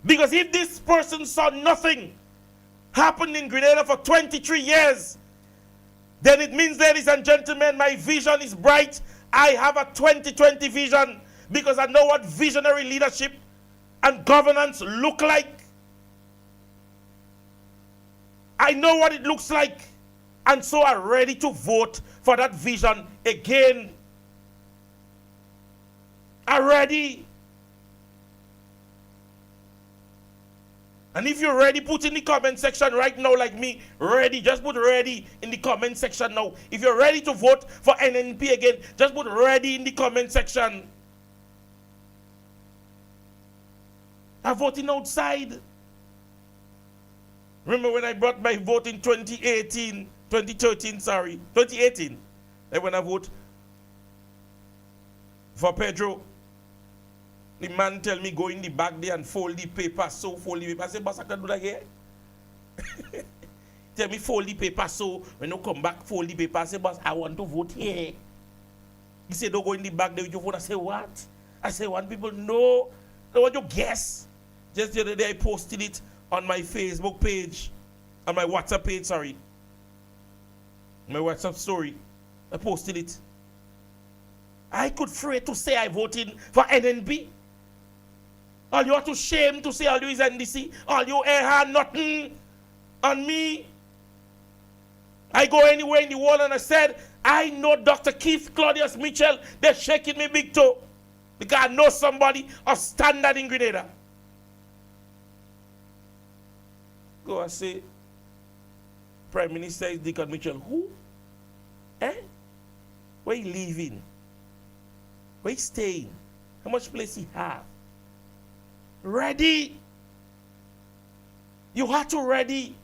Speaker 4: Because if this person saw nothing happen in Grenada for 23 years, then it means, ladies and gentlemen, my vision is bright. I have a 2020 vision because I know what visionary leadership and governance look like. I know what it looks like. And so I'm ready to vote for that vision again. I'm ready. And if you're ready, put in the comment section right now like me. Ready. Just put ready in the comment section now. If you're ready to vote for NNP again, just put ready in the comment section. I'm voting outside. Remember when I brought my vote in 2018, and when I vote for Pedro, the man tell me go in the back there and fold the paper, so fold the paper. I say, boss, I can do that here. Tell me fold the paper, so when you come back, fold the paper. I say, boss, I want to vote here. He said, don't go in the back there with your vote. I say, what? I say, want people know. They want you guess. Just the other day, I posted it on my Facebook page, on my WhatsApp page, sorry. My WhatsApp story. I posted it. I could afraid to say I voted for NNP. All you are too shame to say all you is NDC. All you have nothing on me. I go anywhere in the world and I said, I know Dr. Keith Claudius Mitchell. They're shaking me big toe. Because I know somebody of standard in Grenada. Go and say, Prime Minister is Deacon Mitchell. Who? Where he living? Where he staying? How much place he have? Ready. You have to ready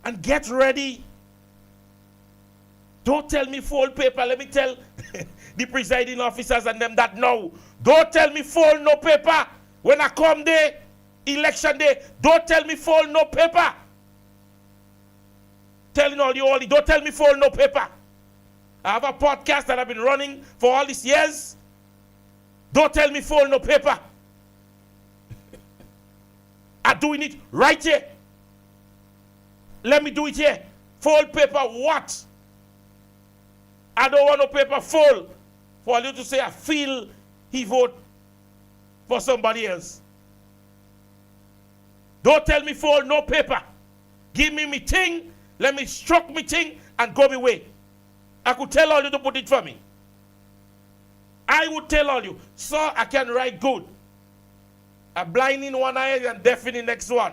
Speaker 4: and get ready. Don't tell me fold paper. Let me tell the presiding officers and them that know. Don't tell me fold no paper. When I come there, election day, don't tell me fold no paper. Telling all you, don't tell me fold no paper. I have a podcast that I've been running for all these years. Don't tell me fold no paper. I'm doing it right here. Let me do it here. Fold paper what? I don't want no paper fold for you to say I feel he vote for somebody else. Don't tell me fold no paper. Give me me thing, let me struck me thing and go me way. I could tell all you to put it for me. I would tell all you, sir, I can write good. I'm blind in one eye and deaf in the next one.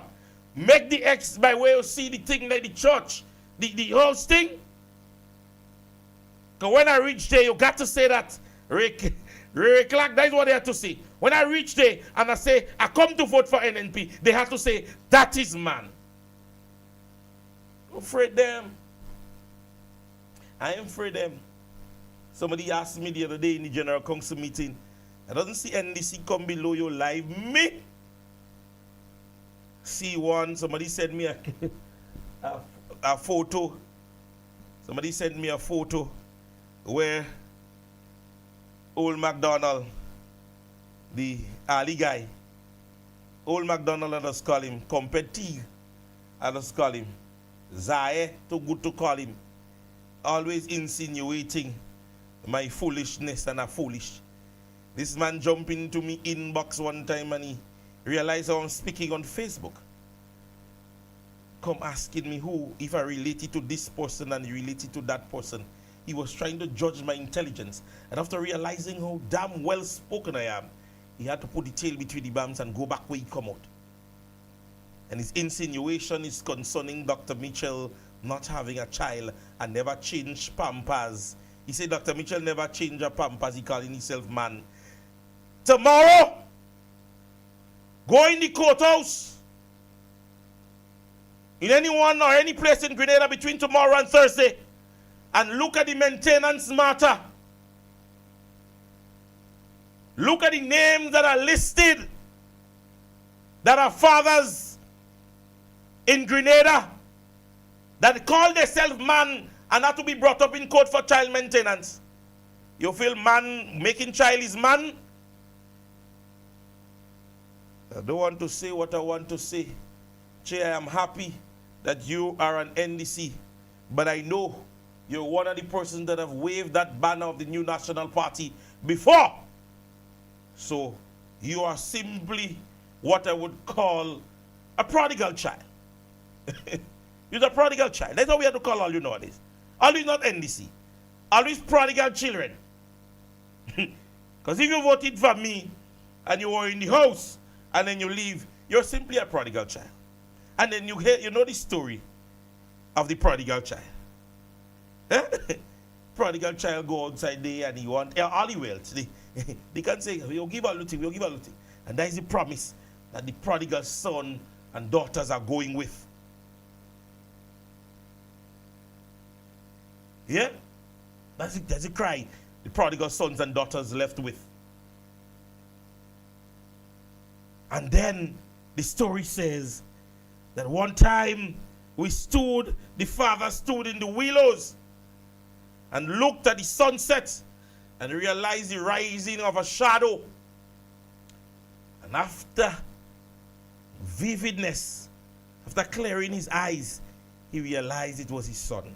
Speaker 4: Make the X by way of see the thing like the church, the whole thing. Because when I reach there, you got to say that. Ray Clark, that's what they have to say. When I reach there and I say, I come to vote for NNP, they have to say, that is man. Don't afraid them. I am afraid them. Somebody asked me the other day in the General Council meeting, I don't see NDC come below your live. Me? See one, somebody sent me a photo. Somebody sent me a photo where old McDonald, the Ali guy, old McDonald, I just call him, Competi, I just call him, Zaire, too good to call him, always insinuating my foolishness and a foolish. This man jumped into me inbox one time and he realized I'm speaking on Facebook. Come asking me who, if I related to this person and related to that person. He was trying to judge my intelligence. And after realizing how damn well spoken I am, he had to put the tail between the bams and go back where he come out. And his insinuation is concerning Dr. Mitchell not having a child and never changed pampers. He said Dr. Mitchell never changed a pampers. He calling himself man. Tomorrow, go in the courthouse in anyone or any place in Grenada between tomorrow and Thursday and look at the maintenance matter. Look at the names that are listed that are fathers in Grenada that call themselves man and have to be brought up in court for child maintenance. You feel man making child is man? I don't want to say what I want to say. Che, I am happy that you are an NDC, but I know you're one of the persons that have waved that banner of the new national party before. So you are simply what I would call a prodigal child. You're a prodigal child. That's how we have to call all you nowadays. Always not NDC. Always prodigal children. Because if you voted for me and you were in the house and then you leave, you're simply a prodigal child. And then you know the story of the prodigal child. Prodigal child go outside there and he want all the wealth. They can say, we'll give a little, we'll give a little. And that is the promise that the prodigal son and daughters are going with. Yeah? That's a cry the prodigal sons and daughters left with. And then the story says that one time the father stood in the willows and looked at the sunset and realized the rising of a shadow. And after vividness, after clearing his eyes, he realized it was his son.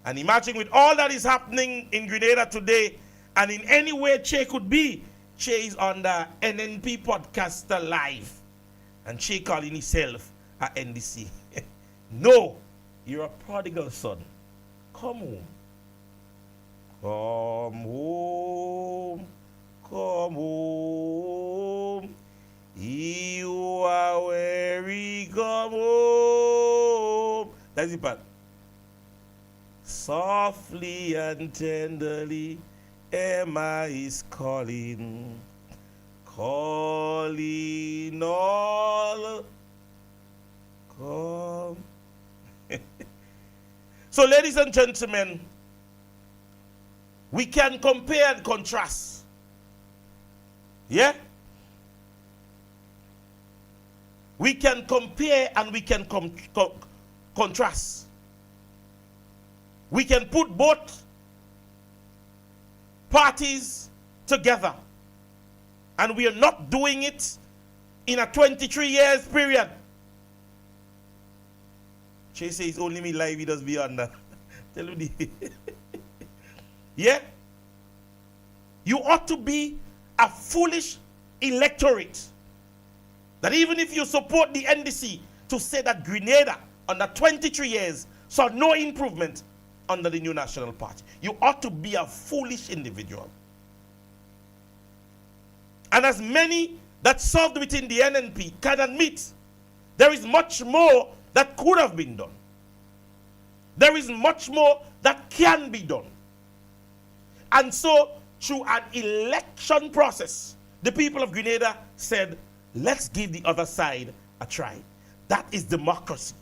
Speaker 4: And imagine with all that is happening in Grenada today, and in any way Che could be, Che is on the NNP Podcaster Live. And Che calling himself a NDC. No, you're a prodigal son. Come home. Come home. Come home. You are weary. Come home. That's the part. Softly and tenderly, Emma is calling, calling all. Come. So, ladies and gentlemen, we can compare and contrast. Yeah? We can compare and we can contrast. We can put both parties together. And we are not doing it in a 23 years period. Che says only me live, he does beyond that. Tell you the yeah? You ought to be a foolish electorate. That even if you support the NDC, to say that Grenada under 23 years saw no improvement under the new national party. You ought to be a foolish individual. And as many that served within the NNP can admit, there is much more that could have been done. There is much more that can be done. And so, through an election process, the people of Grenada said, let's give the other side a try. That is democracy.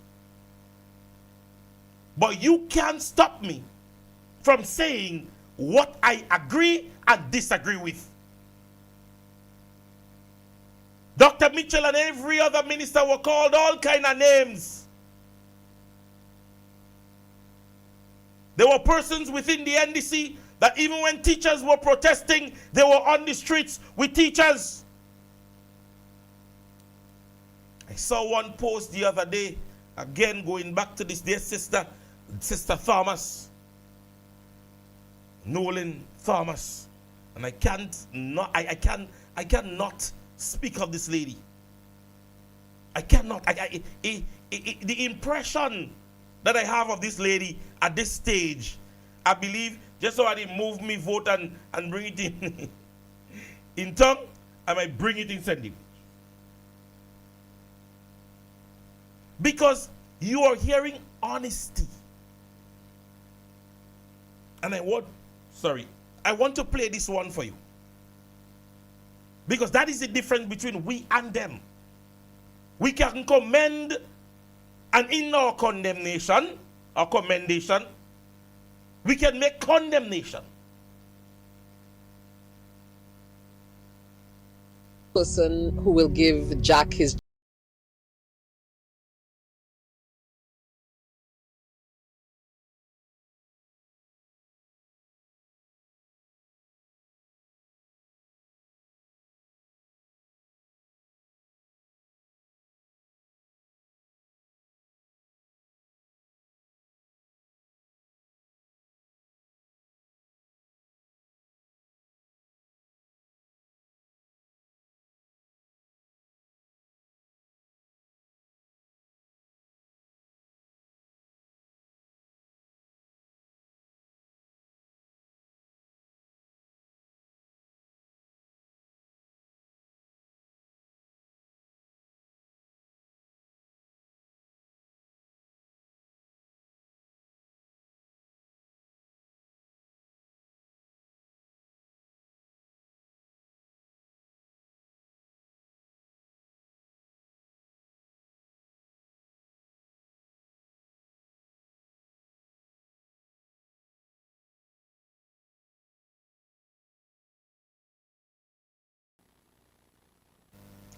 Speaker 4: But you can't stop me from saying what I agree and disagree with. Dr. Mitchell and every other minister were called all kind of names. There were persons within the NDC that even when teachers were protesting, they were on the streets with teachers. I saw one post the other day, again going back to this dear Sister Thomas, Nolan Thomas, and I cannot speak of this lady. I cannot. The impression that I have of this lady at this stage, I believe, just so I didn't move me vote and bring it in in tongue, I might bring it in sending. Because you are hearing honesty. And I want to play this one for you. Because that is the difference between we and them. We can commend, and in our condemnation, or commendation, we can make condemnation.
Speaker 6: Person who will give Jack his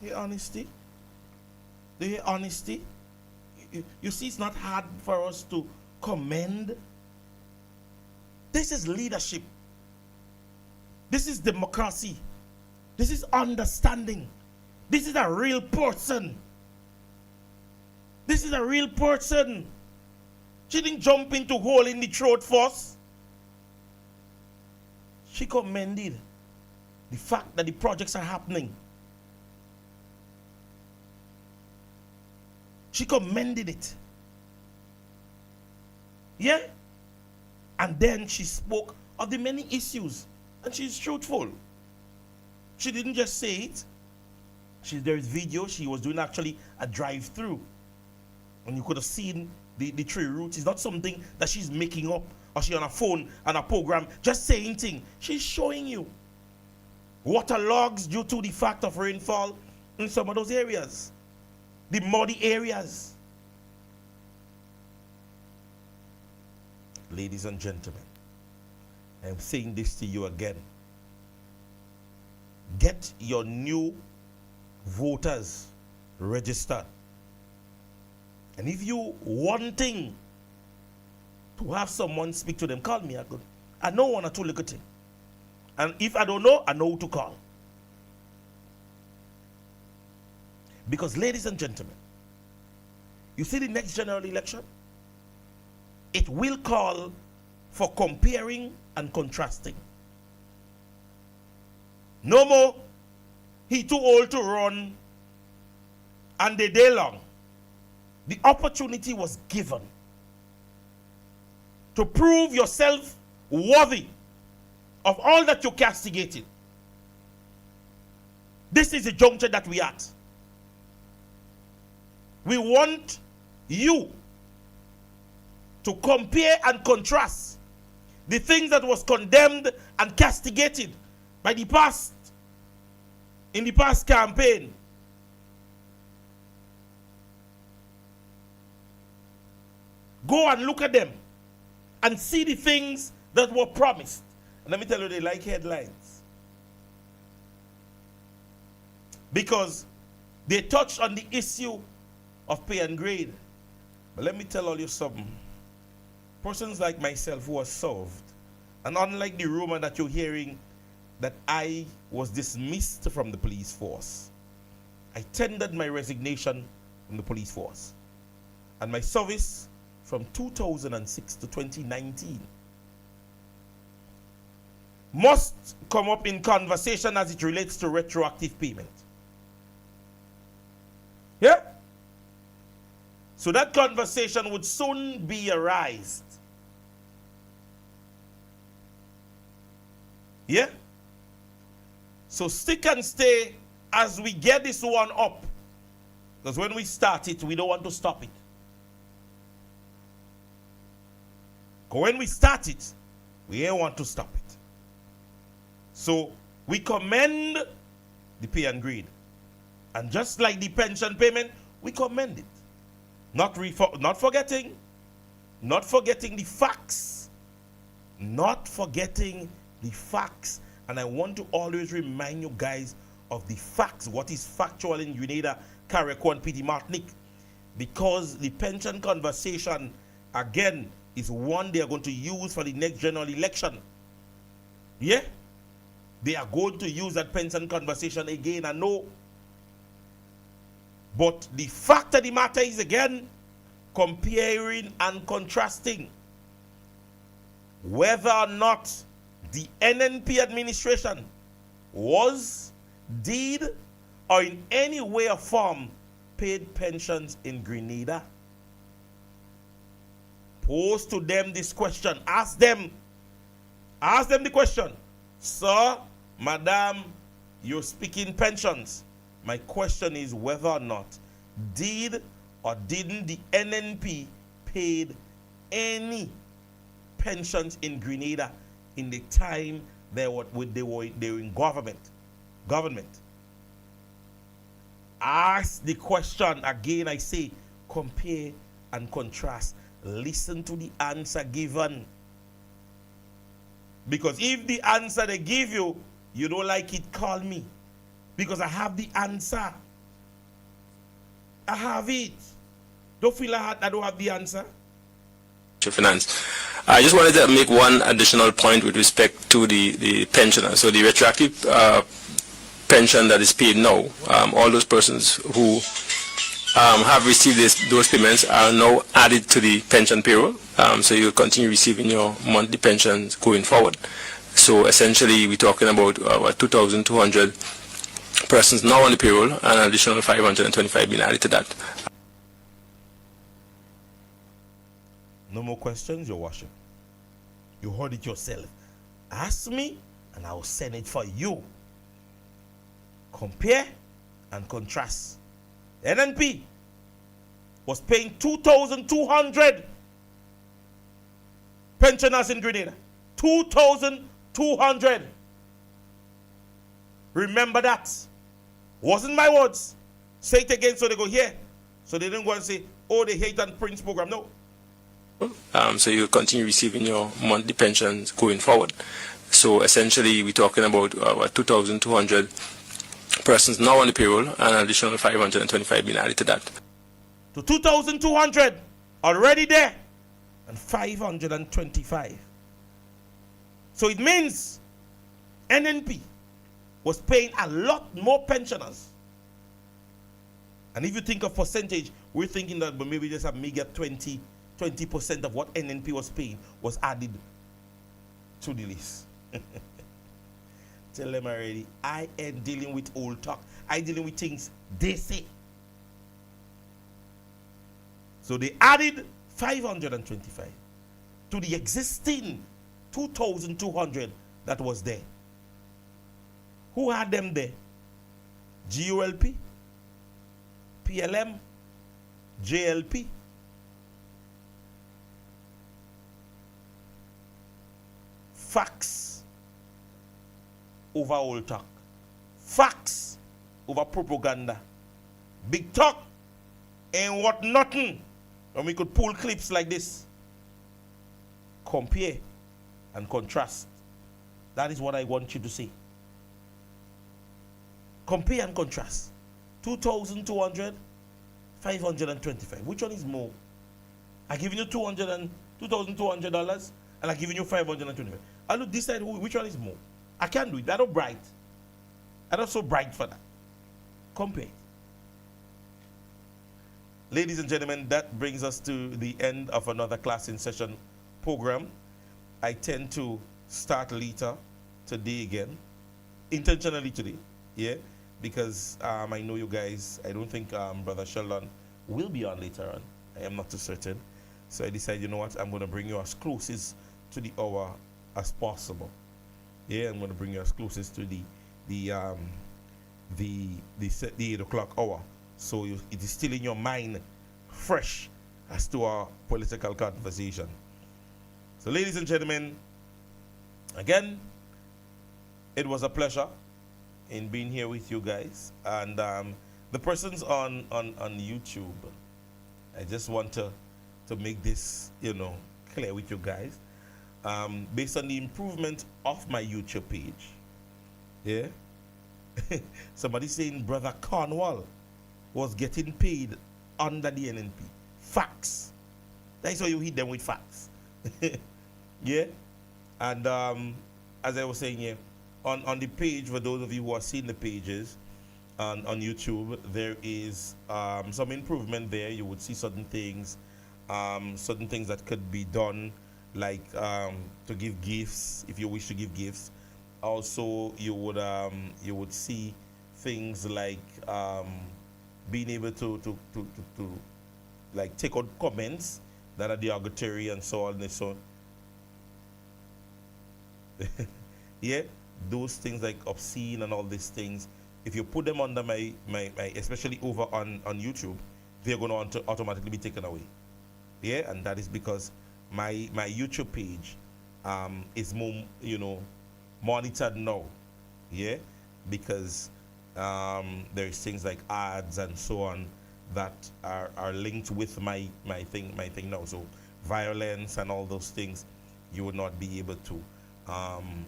Speaker 4: hear honesty? Do you hear honesty? You see, it's not hard for us to commend. This is leadership. This is democracy. This is understanding. This is a real person. This is a real person. She didn't jump into hole in the throat first. She commended the fact that the projects are happening. She commended it. Yeah? And then she spoke of the many issues. And she's truthful. She didn't just say it. There's video. She was doing actually a drive-through. And you could have seen the tree roots. It's not something that she's making up. Or she's on a phone and a program just saying things. She's showing you. Water logs due to the fact of rainfall in some of those areas. The muddy areas. Ladies and gentlemen, I'm saying this to you again. Get your new voters registered. And if you wanting to have someone speak to them, call me. I know one or two little things. And if I don't know, I know who to call. Because, ladies and gentlemen, you see the next general election? It will call for comparing and contrasting. No more, he too old to run, and the day long. The opportunity was given to prove yourself worthy of all that you castigated. This is the juncture that we are at. We want you to compare and contrast the things that was condemned and castigated by the past, in the past campaign. Go and look at them and see the things that were promised. And let me tell you, they like headlines. Because they touch on the issue of pay and grade. But let me tell all you something. Persons like myself who are served, and unlike the rumor that you're hearing that I was dismissed from the police force, I tendered my resignation from the police force. And my service from 2006 to 2019 must come up in conversation as it relates to retroactive payment. Yeah? So that conversation would soon be arised. Yeah? So stick and stay as we get this one up. Because when we start it, we don't want to stop it. Because when we start it, we don't want to stop it. So we commend the pay and grade. And just like the pension payment, we commend it. Not forgetting the facts. Not forgetting the facts. And I want to always remind you guys of the facts, what is factual in Grenada, Carriacou, and Petite Martinique. Because the pension conversation, again, is one they are going to use for the next general election. Yeah? They are going to use that pension conversation again, I know. But the fact of the matter is, again, comparing and contrasting whether or not the NNP administration was, did, or in any way or form paid pensions in Grenada. Pose to them this question. Ask them the question. Sir, madam, you're speaking pensions. My question is whether or not did or didn't the NNP paid any pensions in Grenada in the time they were in government. Ask the question again. I say, compare and contrast. Listen to the answer given. Because if the answer they give you, you don't like it, call me. Because I have the answer. I have it. Don't feel like I don't have the answer.
Speaker 7: Finance. I just wanted to make one additional point with respect to the pensioner. So the retroactive pension that is paid now, all those persons who have received those payments are now added to the pension payroll. So you'll continue receiving your monthly pensions going forward. So essentially, we're talking about 2,200 persons now on the payroll, and an additional 525 being added to that.
Speaker 4: No more questions, Your Worship. You heard it yourself. Ask me, and I will send it for you. Compare and contrast. NNP was paying 2,200 pensioners in Grenada. 2,200. Remember that. Wasn't my words. Say it again so they go here. So they didn't go and say, oh, they hate on Prince program. No.
Speaker 7: So you'll continue receiving your monthly pensions going forward. So essentially, we're talking about 2,200 persons now on the payroll, and an additional 525 being added to that.
Speaker 4: To 2,200 already there, and 525. So it means NNP was paying a lot more pensioners. And if you think of percentage, we're thinking that maybe just a meager 20% of what NNP was paying was added to the list. Tell them already, I ain't dealing with old talk. I dealing with things they say. So they added 525 to the existing 2,200 that was there. Who had them there? GULP, PLM, JLP. Facts over old talk. Facts over propaganda. Big talk ain't what nothing. And we could pull clips like this. Compare and contrast. That is what I want you to see. Compare and contrast. 2,200, 525. Which one is more? I giving you $2,200 and I giving you 525. I look decide which one is more. I can't do it. I'm not bright. I'm not so bright for that. Compare. Ladies and gentlemen, that brings us to the end of another class in session program. I tend to start later today again, intentionally today, yeah, because I know you guys. I don't think Brother Sheldon will be on later on. I am not too certain. So I decided, you know what, I'm going to bring you as closest to the hour as possible. Yeah, I'm going to bring you as closest to the 8 o'clock hour. So it is still in your mind, fresh as to our political conversation. So ladies and gentlemen, again, it was a pleasure in being here with you guys. And the persons on YouTube, I just want to make this, clear with you guys. Based on the improvement of my YouTube page, yeah, somebody saying Brother Cornwall was getting paid under the NNP. Facts. That's why you hit them with facts. Yeah. And as I was saying here, on the page, for those of you who are seeing the pages on YouTube, there is some improvement there. You would see certain things that could be done, like to give gifts if you wish to give gifts. Also, you would see things like being able to like take out comments that are derogatory and so on and so on. Yeah, those things like obscene and all these things, if you put them under my especially over on YouTube, they're going to automatically be taken away. Yeah, and that is because my YouTube page is more monitored now. Yeah, because there's things like ads and so on that are linked with my thing now. So violence and all those things, you would not be able to.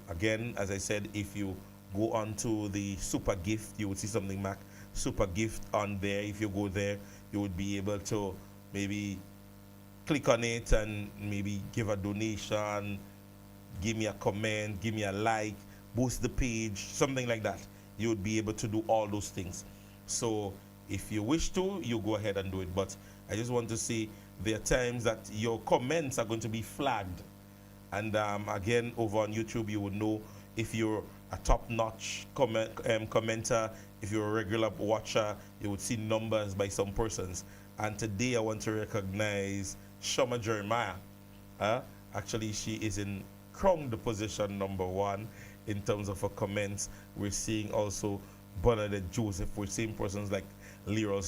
Speaker 4: Again, as I said, if you go onto the super gift, you would see something Mac super gift on there. If you go there, you would be able to maybe click on it and maybe give a donation, give me a comment, give me a like, boost the page, something like that. You would be able to do all those things. So if you wish to, you go ahead and do it. But I just want to say there are times that your comments are going to be flagged. And again, over on YouTube, you would know if you're a top-notch commenter, if you're a regular watcher, you would see numbers by some persons. And today I want to recognize Shoma Jeremiah. Actually, she is in crowned position #1 in terms of her comments. We're seeing also Bernadette Joseph. We're seeing persons like Leroy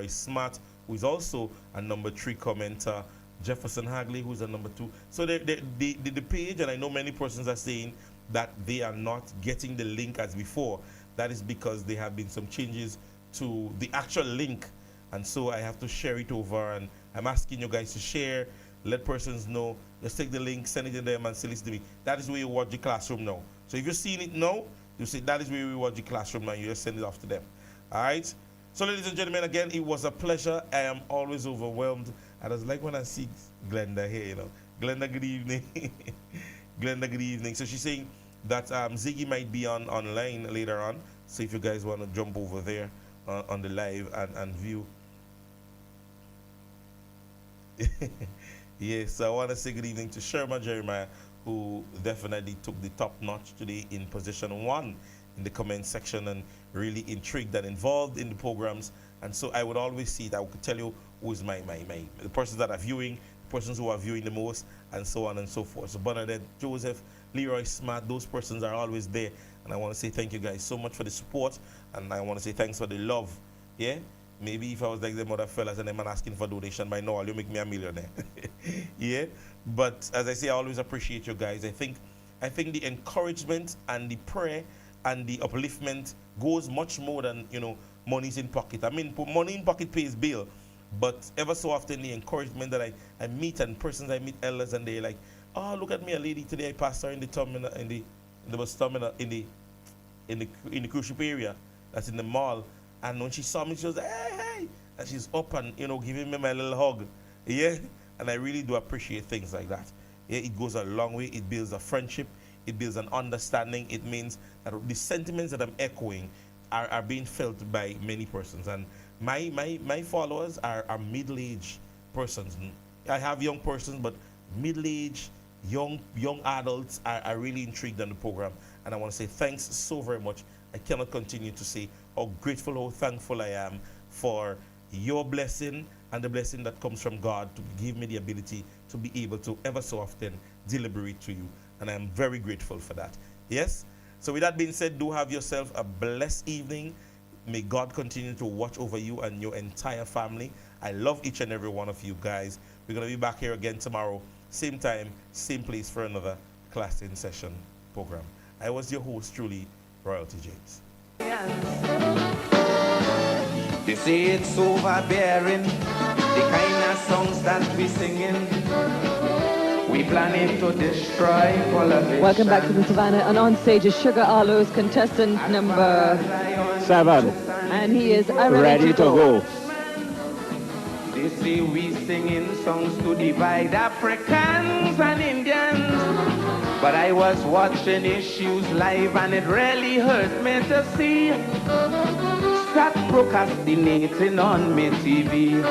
Speaker 4: Smart, who is also a #3 commenter. Jefferson Hagley, who's a #2. So the page, and I know many persons are saying that they are not getting the link as before. That is because there have been some changes to the actual link. And so I have to share it over, and I'm asking you guys to share, let persons know, just take the link, send it to them and say, listen to me. That is where you watch the classroom now. So if you're seeing it now, you say that is where we watch the classroom now, you just send it off to them. All right? So ladies and gentlemen, again, it was a pleasure. I am always overwhelmed. I was like when I see Glenda here, Glenda, good evening. Glenda, good evening. So she's saying that Ziggy might be online later on. So if you guys want to jump over there on the live and view. Yes, I want to say good evening to Sherma Jeremiah, who definitely took the top notch today in position 1 in the comment section and really intrigued and involved in the programs. And so I would always see that I could tell you who is the persons that are viewing, the persons who are viewing the most, and so on and so forth. So Bernadette Joseph, Leroy Smart, those persons are always there. And I want to say thank you guys so much for the support, and I want to say thanks for the love. Yeah? Maybe if I was like them other fellas and them man asking for donation by now, you'll make me a millionaire. Yeah? But as I say, I always appreciate you guys. I think the encouragement and the prayer and the upliftment goes much more than, money's in pocket. I mean, money in pocket pays bill. But ever so often the encouragement that I meet, and persons I meet, elders, and they're like, oh, look at me, a lady today, I passed her in the terminal, in the bus terminal, in the cruise ship area, that's in the mall. And when she saw me, she was like, hey, and she's up and, giving me my little hug. Yeah? And I really do appreciate things like that. Yeah, it goes a long way. It builds a friendship. It builds an understanding. It means that the sentiments that I'm echoing are being felt by many persons. And my followers are middle-aged persons. I have young persons, but middle-aged, young adults are really intrigued in the program. And I want to say thanks so very much. I cannot continue to say how grateful, how thankful I am for your blessing and the blessing that comes from God to give me the ability to be able to ever so often deliberate to you. And I am very grateful for that. Yes? So with that being said, do have yourself a blessed evening. May God continue to watch over you and your entire family. I love each and every one of you guys. We're going to be back here again tomorrow, same time, same place for another Class in Session program. I was your host, truly, Royalty James.
Speaker 1: They say it's overbearing, the kind of songs that we singing. We planning to destroy politicians.
Speaker 2: Welcome back to the Savannah, and on stage is Sugar Aloes, contestant number
Speaker 3: 7.
Speaker 2: and he is
Speaker 3: Ready to go.
Speaker 1: They say we singing songs to divide Africans and Indians. But I was watching issues live and it really hurt me to see. Stop procrastinating on me TV.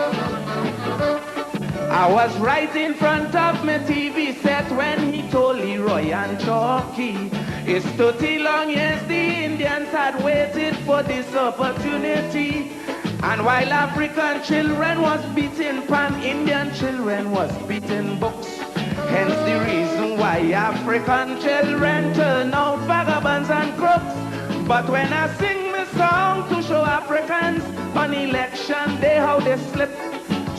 Speaker 1: I was right in front of my TV set when he told Leroy and Chalky. It's 30 long years the Indians had waited for this opportunity. And while African children was beating pan, Indian children was beating books. Hence the reason why African children turn out vagabonds and crooks. But when I sing my song to show Africans on election day how they slip,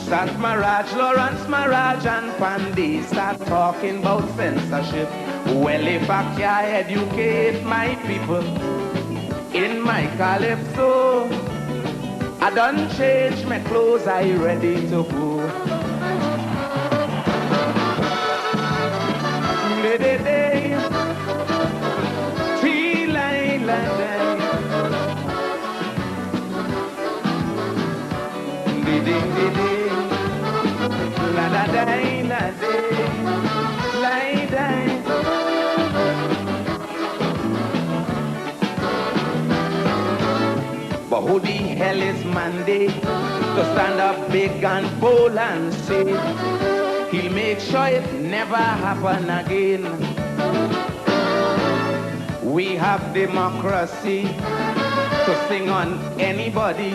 Speaker 1: Sat Maraj, Lawrence Maraj and Pandey start talking about censorship. Well, if I can educate my people in my calypso, I done change my clothes, I ready to go. Day, feel like la da day, la day, lie day. But who the hell is Monday to stand up big and bold and say he'll make sure it never happen again? We have democracy to sing on anybody.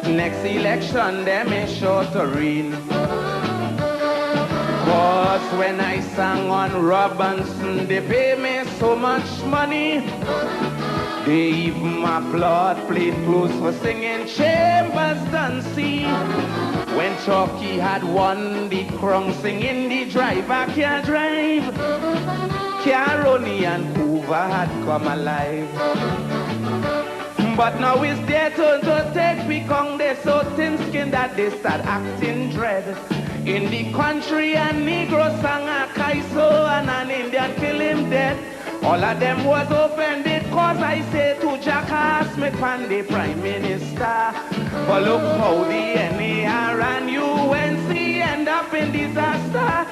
Speaker 1: Next election, them is sure to reign. Cause when I sang on Robinson, they pay me so much money. They even applaud, played close for singing Chambers done see. When Chalky had won the crown, singing the driver can't drive. Caroni and Hoover had come alive. But now it's their turn to take Pekong. They're so thin-skinned that they start acting dread. In the country, a Negro sang a Kaiso and an Indian kill him dead. All of them was offended cause I say to Jackass me pan the Prime Minister. But look how the NAR and UNC end up in disaster.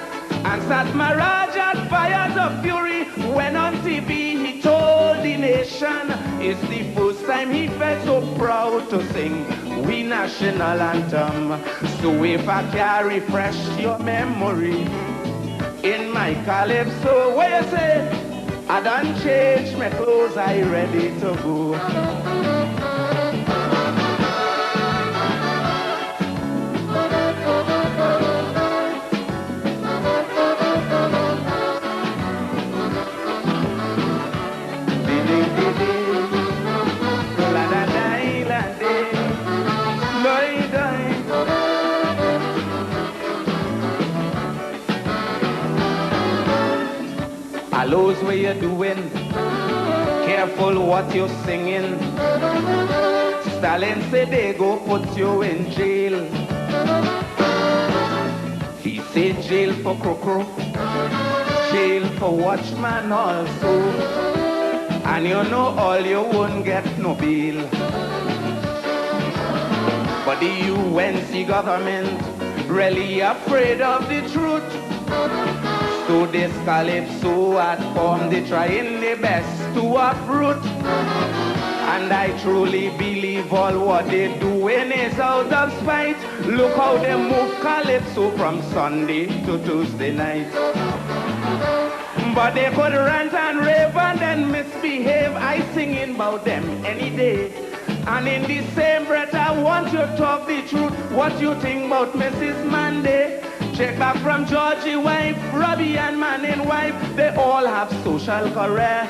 Speaker 1: And Satmaraj had fired of fury when on TV he told the nation it's the first time he felt so proud to sing we national anthem. So if I can refresh your memory in my calypso, what you say? I done changed my clothes, I ready to go. Aloes, what you doing? Careful what you're singing. Stalin said they go put you in jail. He said jail for crocro, jail for watchman also. And you know all you won't get no bail. But the UNC government really afraid of the truth. So this calypso had formed, they trying their best to uproot. And I truly believe all what they doing is out of spite. Look how they move calypso from Sunday to Tuesday night. But they could rant and rave and then misbehave. I singing about them any day. And in the same breath I want you to talk the truth. What you think about Mrs. Monday? Check back from Georgie wife, Robbie and Manning wife. They all have social career.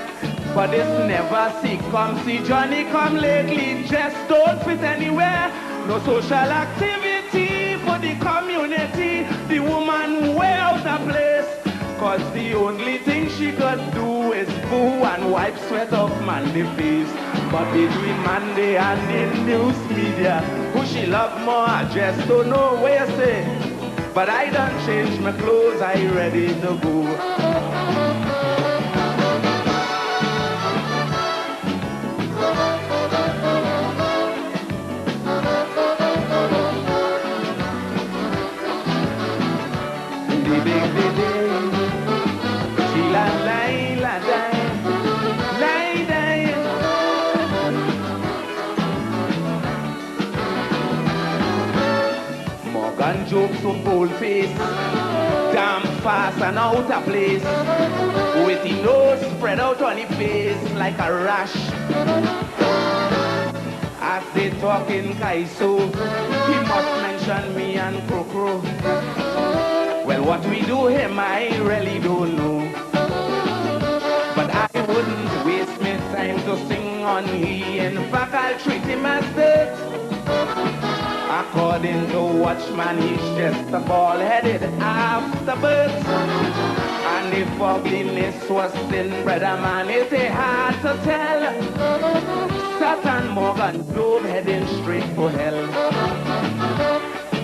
Speaker 1: But this never see come, see Johnny come lately, just don't fit anywhere. No social activity for the community, the woman way out of place. Cause the only thing she could do is boo and wipe sweat off Mandy face. But between Monday and the news media, who she love more, I just don't know where you say. But I done changed my clothes, I ready to go. Morgan jokes so bold face, damn fast and out of place, with the nose spread out on his face like a rash. As they talk in Kaiso, he must mention me and Krokro. Well, what we do him, I really don't know. But I wouldn't waste my time to sing on he. In fact, I'll treat him as dirt. According to Watchman, he's just a bald-headed afterbirth. And if ugliness was sin, brother man, it's hard to tell. Satan Morgan drove heading straight for hell.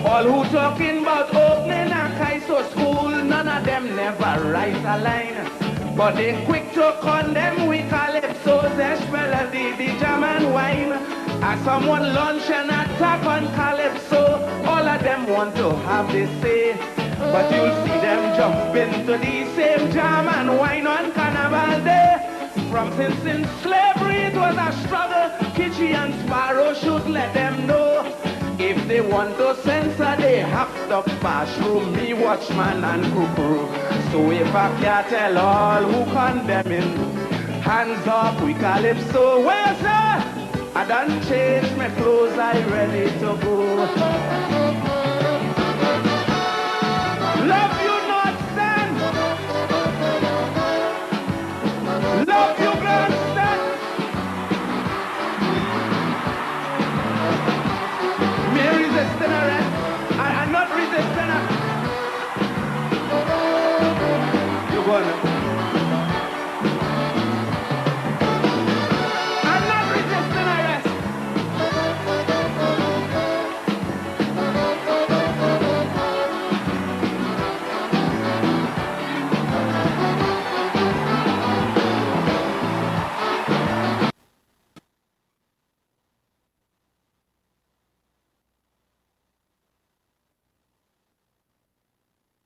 Speaker 1: All who talking about opening a Kaiso school, none of them never write a line. But they quick to condemn we calypso, Zeshpel, the jam and wine. As someone launch an attack on calypso, all of them want to have this say. But you'll see them jump into the same jam and wine on Carnival Day. From since in slavery it was a struggle, Kitchi and Sparrow should let them know. If they want to censor, they have to pass through me, Watchman and Kukuru. So if I can't tell all who condemning, hands up, we calypso. Well, sir, I done changed my clothes, I ready to go.